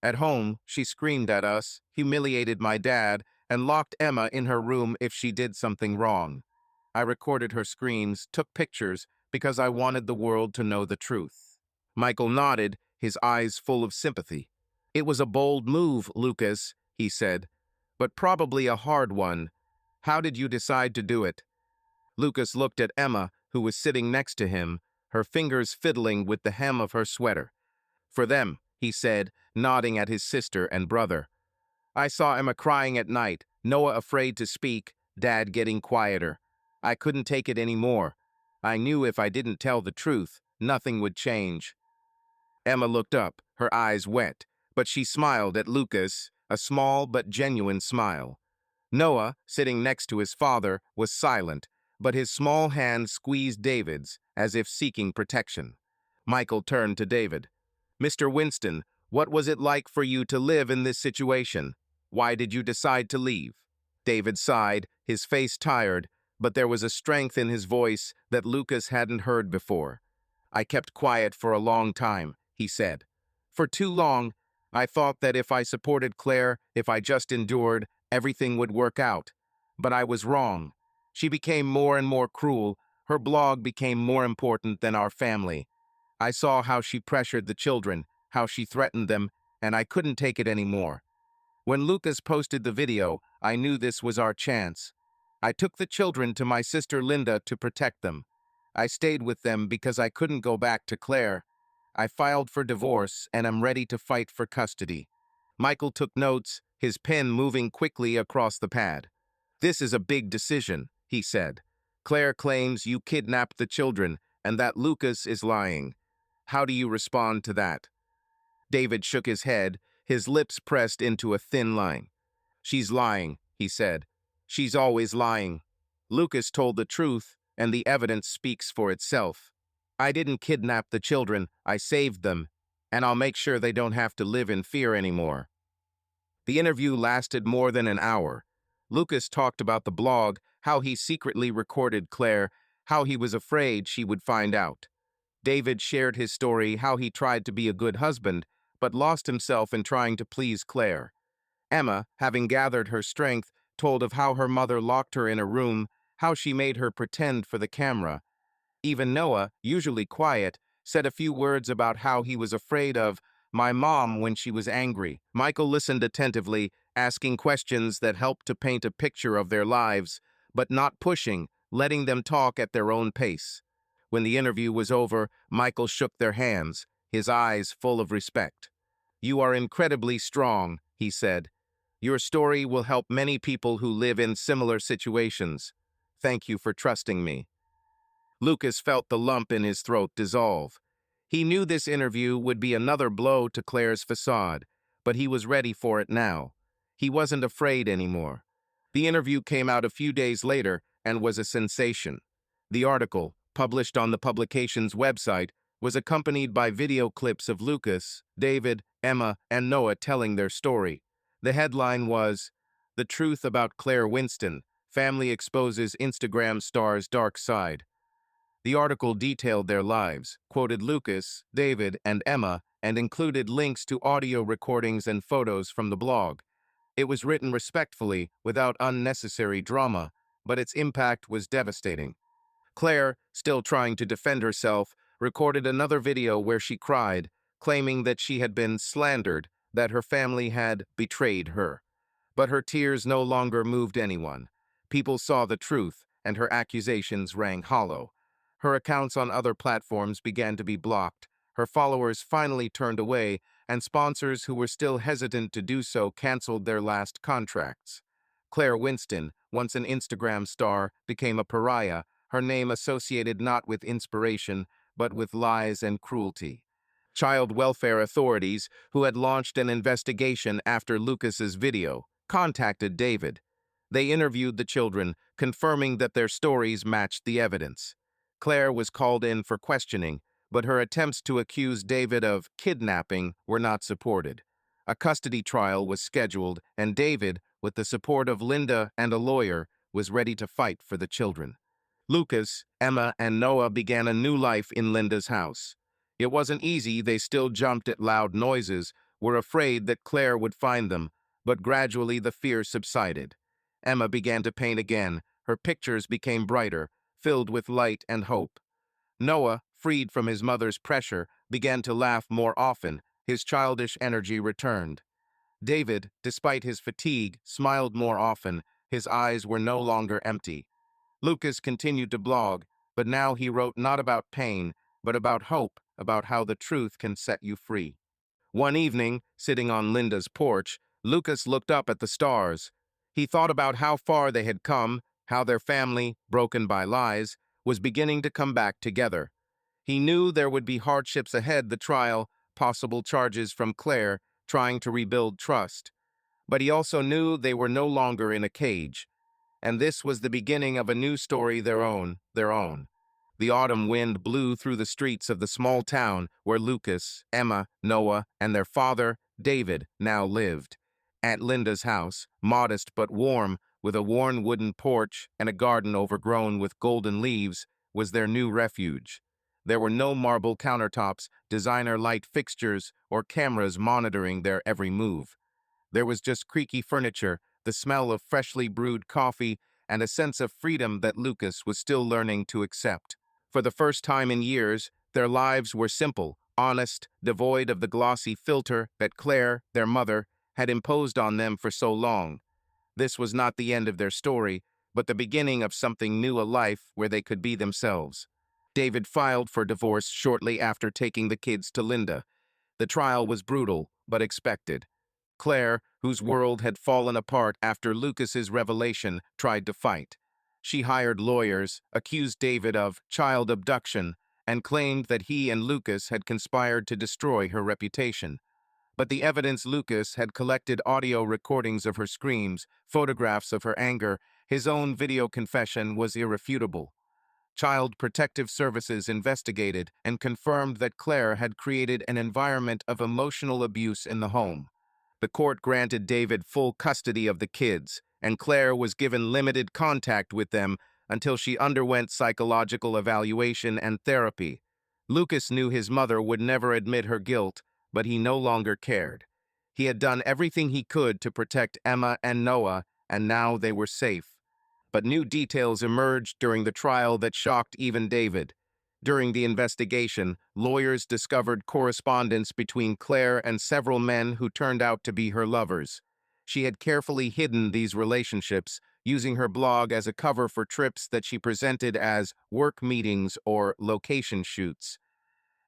At home, she screamed at us, humiliated my dad, and locked Emma in her room if she did something wrong. I recorded her screams, took pictures, because I wanted the world to know the truth." Michael nodded, his eyes full of sympathy. "It was a bold move, Lucas," he said, "but probably a hard one. How did you decide to do it?" Lucas looked at Emma, who was sitting next to him, her fingers fiddling with the hem of her sweater. "For them," he said, nodding at his sister and brother. "I saw Emma crying at night, Noah afraid to speak, Dad getting quieter. I couldn't take it anymore. I knew if I didn't tell the truth, nothing would change." Emma looked up, her eyes wet, but she smiled at Lucas, a small but genuine smile. Noah, sitting next to his father, was silent, but his small hand squeezed David's, as if seeking protection. Michael turned to David. "Mr. Winston, what was it like for you to live in this situation? Why did you decide to leave?" David sighed, his face tired, but there was a strength in his voice that Lucas hadn't heard before. "I kept quiet for a long time," he said. "For too long. I thought that if I supported Claire, if I just endured, everything would work out. But I was wrong. She became more and more cruel. Her blog became more important than our family. I saw how she pressured the children, how she threatened them, and I couldn't take it anymore. When Lucas posted the video, I knew this was our chance. I took the children to my sister Linda to protect them. I stayed with them because I couldn't go back to Claire. I filed for divorce and am ready to fight for custody. Michael took notes, his pen moving quickly across the pad. This is a big decision, he said. Claire claims you kidnapped the children and that Lucas is lying. How do you respond to that? David shook his head, his lips pressed into a thin line. She's lying, he said. She's always lying. Lucas told the truth, and the evidence speaks for itself. I didn't kidnap the children, I saved them, and I'll make sure they don't have to live in fear anymore. The interview lasted more than an hour. Lucas talked about the blog, how he secretly recorded Claire, how he was afraid she would find out. David shared his story, how he tried to be a good husband, but lost himself in trying to please Claire. Emma, having gathered her strength, told of how her mother locked her in a room, how she made her pretend for the camera. Even Noah, usually quiet, said a few words about how he was afraid of my mom when she was angry. Michael listened attentively, asking questions that helped to paint a picture of their lives, but not pushing, letting them talk at their own pace. When the interview was over, Michael shook their hands, his eyes full of respect. You are incredibly strong, he said. Your story will help many people who live in similar situations. Thank you for trusting me. Lucas felt the lump in his throat dissolve. He knew this interview would be another blow to Claire's facade, but he was ready for it now. He wasn't afraid anymore. The interview came out a few days later and was a sensation. The article, published on the publication's website, was accompanied by video clips of Lucas, David, Emma, and Noah telling their story. The headline was, "The Truth About Claire Winston, Family Exposes Instagram Star's Dark Side." The article detailed their lives, quoted Lucas, David, and Emma, and included links to audio recordings and photos from the blog. It was written respectfully, without unnecessary drama, but its impact was devastating. Claire, still trying to defend herself, recorded another video where she cried, claiming that she had been slandered, that her family had betrayed her. But her tears no longer moved anyone. People saw the truth, and her accusations rang hollow. Her accounts on other platforms began to be blocked. Her followers finally turned away, and sponsors who were still hesitant to do so canceled their last contracts. Claire Winston, once an Instagram star, became a pariah, her name associated not with inspiration, but with lies and cruelty. Child welfare authorities, who had launched an investigation after Lucas's video, contacted David. They interviewed the children, confirming that their stories matched the evidence. Claire was called in for questioning, but her attempts to accuse David of kidnapping were not supported. A custody trial was scheduled, and David, with the support of Linda and a lawyer, was ready to fight for the children. Lucas, Emma, and Noah began a new life in Linda's house. It wasn't easy, they still jumped at loud noises, were afraid that Claire would find them, but gradually the fear subsided. Emma began to paint again, her pictures became brighter, filled with light and hope. Noah, freed from his mother's pressure, began to laugh more often, his childish energy returned. David, despite his fatigue, smiled more often, his eyes were no longer empty. Lucas continued to blog, but now he wrote not about pain, but about hope, about how the truth can set you free. One evening, sitting on Linda's porch, Lucas looked up at the stars. He thought about how far they had come, how their family, broken by lies, was beginning to come back together. He knew there would be hardships ahead, the trial, possible charges from Claire, trying to rebuild trust. But he also knew they were no longer in a cage. And this was the beginning of a new story, their own. The autumn wind blew through the streets of the small town where Lucas, Emma, Noah, and their father, David, now lived. At Linda's house, modest but warm, with a worn wooden porch and a garden overgrown with golden leaves, was their new refuge. There were no marble countertops, designer light fixtures, or cameras monitoring their every move. There was just creaky furniture, the smell of freshly brewed coffee, and a sense of freedom that Lucas was still learning to accept. For the first time in years, their lives were simple, honest, devoid of the glossy filter that Claire, their mother, had imposed on them for so long. This was not the end of their story, but the beginning of something new, a life where they could be themselves. David filed for divorce shortly after taking the kids to Linda. The trial was brutal, but expected. Claire, whose world had fallen apart after Lucas's revelation, tried to fight. She hired lawyers, accused David of child abduction, and claimed that he and Lucas had conspired to destroy her reputation. But the evidence: Lucas had collected audio recordings of her screams, photographs of her anger, his own video confession was irrefutable. Child Protective Services investigated and confirmed that Claire had created an environment of emotional abuse in the home. The court granted David full custody of the kids, and Claire was given limited contact with them until she underwent psychological evaluation and therapy. Lucas knew his mother would never admit her guilt, but he no longer cared. He had done everything he could to protect Emma and Noah, and now they were safe. But new details emerged during the trial that shocked even David. During the investigation, lawyers discovered correspondence between Claire and several men who turned out to be her lovers. She had carefully hidden these relationships, using her blog as a cover for trips that she presented as work meetings or location shoots.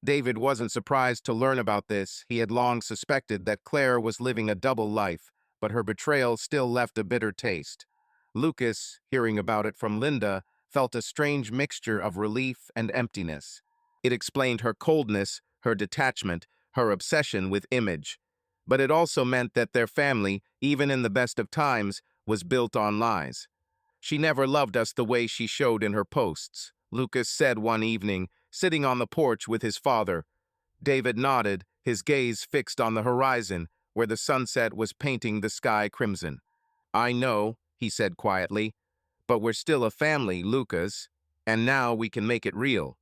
David wasn't surprised to learn about this. He had long suspected that Claire was living a double life, but her betrayal still left a bitter taste. Lucas, hearing about it from Linda, felt a strange mixture of relief and emptiness. It explained her coldness, her detachment, her obsession with image. But it also meant that their family, even in the best of times, was built on lies. "She never loved us the way she showed in her posts," Lucas said one evening, sitting on the porch with his father. David nodded, his gaze fixed on the horizon, where the sunset was painting the sky crimson. "I know," he said quietly, "but we're still a family, Lucas, and now we can make it real."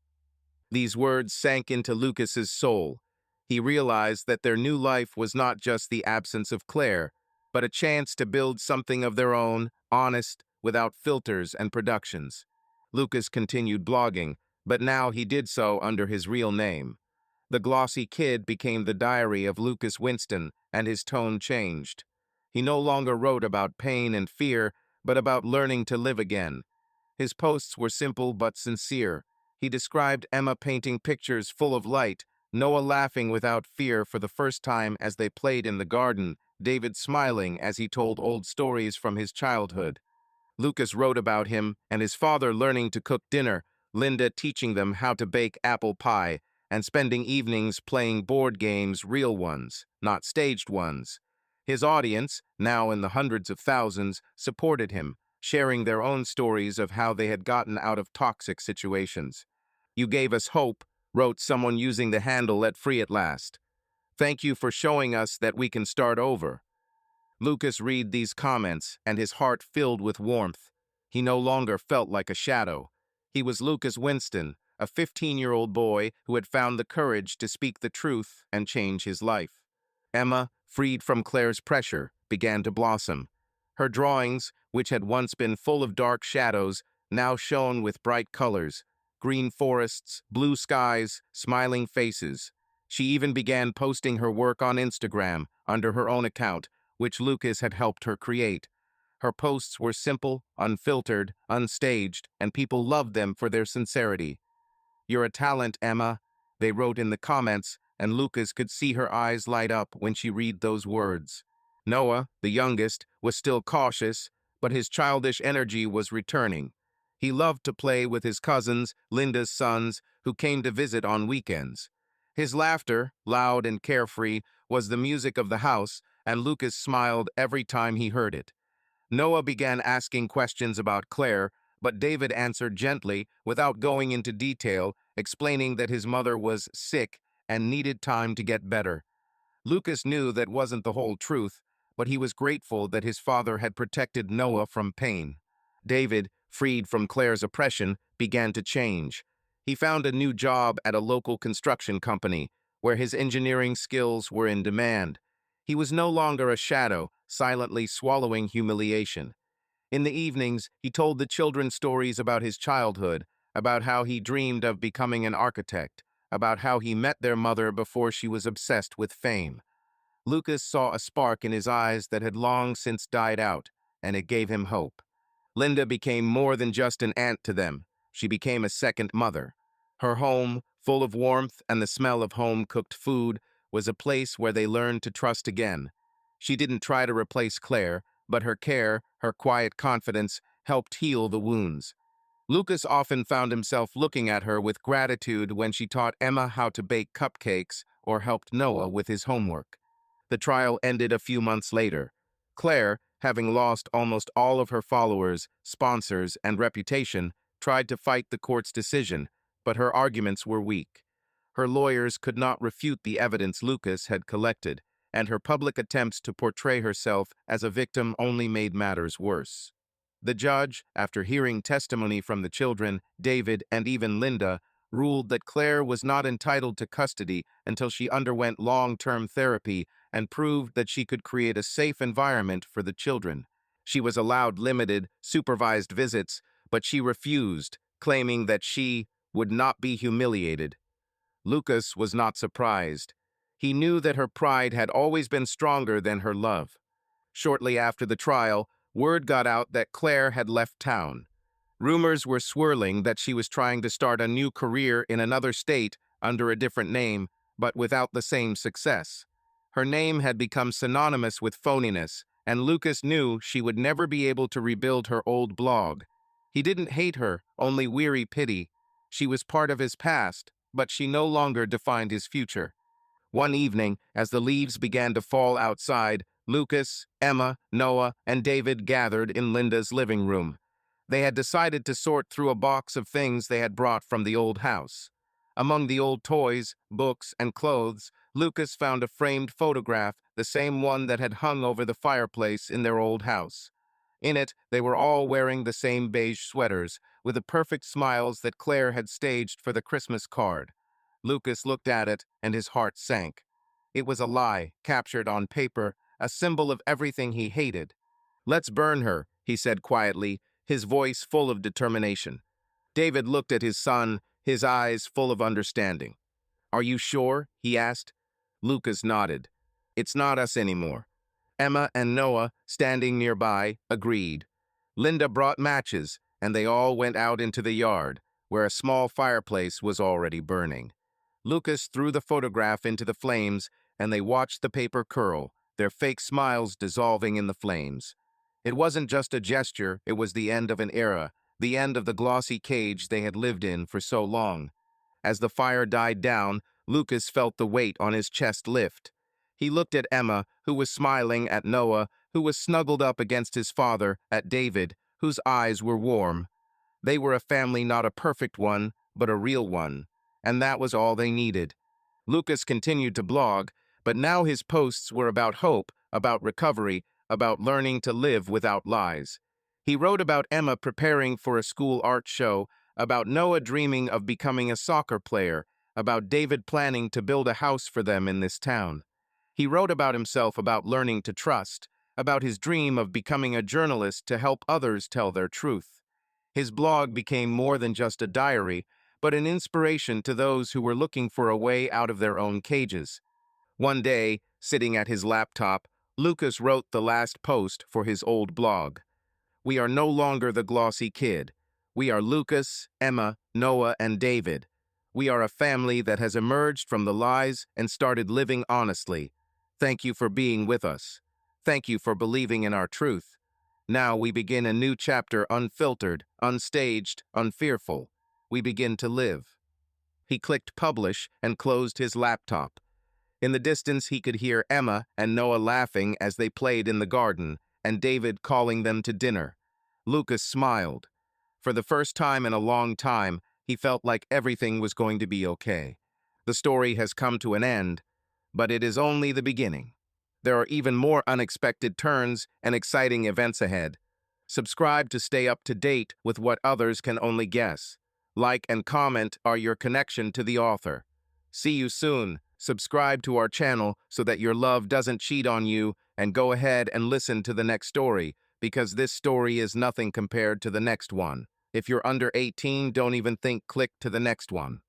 These words sank into Lucas's soul. He realized that their new life was not just the absence of Claire, but a chance to build something of their own, honest, without filters and productions. Lucas continued blogging, but now he did so under his real name. The Glossy Kid became the diary of Lucas Winston, and his tone changed. He no longer wrote about pain and fear, but about learning to live again. His posts were simple but sincere. He described Emma painting pictures full of light, Noah laughing without fear for the first time as they played in the garden, David smiling as he told old stories from his childhood. Lucas wrote about him and his father learning to cook dinner, Linda teaching them how to bake apple pie, and spending evenings playing board games, real ones, not staged ones. His audience, now in the hundreds of thousands, supported him, sharing their own stories of how they had gotten out of toxic situations. "You gave us hope," wrote someone using the handle at Free at Last. "Thank you for showing us that we can start over." Lucas read these comments, and his heart filled with warmth. He no longer felt like a shadow. He was Lucas Winston, a 15-year-old boy who had found the courage to speak the truth and change his life. Emma, freed from Claire's pressure, began to blossom. Her drawings, which had once been full of dark shadows, now shone with bright colors: green forests, blue skies, smiling faces. She even began posting her work on Instagram under her own account, which Lucas had helped her create. Her posts were simple, unfiltered, unstaged, and people loved them for their sincerity. "You're a talent, Emma," they wrote in the comments, and Lucas could see her eyes light up when she read those words. Noah, the youngest, was still cautious, but his childish energy was returning. He loved to play with his cousins, Linda's sons, who came to visit on weekends. His laughter, loud and carefree, was the music of the house, and Lucas smiled every time he heard it. Noah began asking questions about Claire, but David answered gently, without going into detail, explaining that his mother was sick and needed time to get better. Lucas knew that wasn't the whole truth, but he was grateful that his father had protected Noah from pain. David, freed from Claire's oppression, began to change. He found a new job at a local construction company, where his engineering skills were in demand. He was no longer a shadow, silently swallowing humiliation. In the evenings, he told the children stories about his childhood, about how he dreamed of becoming an architect, about how he met their mother before she was obsessed with fame. Lucas saw a spark in his eyes that had long since died out, and it gave him hope. Linda became more than just an aunt to them. She became a second mother. Her home, full of warmth and the smell of home-cooked food, was a place where they learned to trust again. She didn't try to replace Claire, but her care, her quiet confidence, helped heal the wounds. Lucas often found himself looking at her with gratitude when she taught Emma how to bake cupcakes or helped Noah with his homework. The trial ended a few months later. Claire, having lost almost all of her followers, sponsors, and reputation, tried to fight the court's decision, but her arguments were weak. Her lawyers could not refute the evidence Lucas had collected, and her public attempts to portray herself as a victim only made matters worse. The judge, after hearing testimony from the children, David, and even Linda, ruled that Claire was not entitled to custody until she underwent long-term therapy and proved that she could create a safe environment for the children. She was allowed limited, supervised visits, but she refused, claiming that she would not be humiliated. Lucas was not surprised. He knew that her pride had always been stronger than her love. Shortly after the trial, word got out that Claire had left town. Rumors were swirling that she was trying to start a new career in another state under a different name, but without the same success. Her name had become synonymous with phoniness, and Lucas knew she would never be able to rebuild her old blog. He didn't hate her, only weary pity. She was part of his past, but she no longer defined his future. One evening, as the leaves began to fall outside, Lucas, Emma, Noah, and David gathered in Linda's living room. They had decided to sort through a box of things they had brought from the old house. Among the old toys, books, and clothes, Lucas found a framed photograph, the same one that had hung over the fireplace in their old house. In it, they were all wearing the same beige sweaters, with the perfect smiles that Claire had staged for the Christmas card. Lucas looked at it, and his heart sank. It was a lie, captured on paper, a symbol of everything he hated. "Let's burn her," he said quietly, his voice full of determination. David looked at his son, his eyes full of understanding. "Are you sure?" he asked. Lucas nodded. "It's not us anymore." Emma and Noah, standing nearby, agreed. Linda brought matches, and they all went out into the yard, where a small fireplace was already burning. Lucas threw the photograph into the flames, and they watched the paper curl, their fake smiles dissolving in the flames. It wasn't just a gesture, it was the end of an era, the end of the glossy cage they had lived in for so long. As the fire died down, Lucas felt the weight on his chest lift. He looked at Emma, who was smiling, at Noah, who was snuggled up against his father, at David, whose eyes were warm. They were a family, not a perfect one, but a real one. And that was all they needed. Lucas continued to blog, but now his posts were about hope, about recovery, about learning to live without lies. He wrote about Emma preparing for a school art show, about Noah dreaming of becoming a soccer player, about David planning to build a house for them in this town. He wrote about himself, about learning to trust, about his dream of becoming a journalist to help others tell their truth. His blog became more than just a diary, but an inspiration to those who were looking for a way out of their own cages. One day, sitting at his laptop, Lucas wrote the last post for his old blog. "We are no longer the glossy kid. We are Lucas, Emma, Noah, and David. We are a family that has emerged from the lies and started living honestly. Thank you for being with us. Thank you for believing in our truth. Now we begin a new chapter, unfiltered, unstaged, unfearful. We begin to live." He clicked publish and closed his laptop. In the distance, he could hear Emma and Noah laughing as they played in the garden, and David calling them to dinner. Lucas smiled. For the first time in a long time, he felt like everything was going to be okay. The story has come to an end, but it is only the beginning. There are even more unexpected turns and exciting events ahead. Subscribe to stay up to date with what others can only guess. Like and comment are your connection to the author. See you soon. Subscribe to our channel so that your love doesn't cheat on you, and go ahead and listen to the next story, because this story is nothing compared to the next one. If you're under 18, don't even think, click to the next one.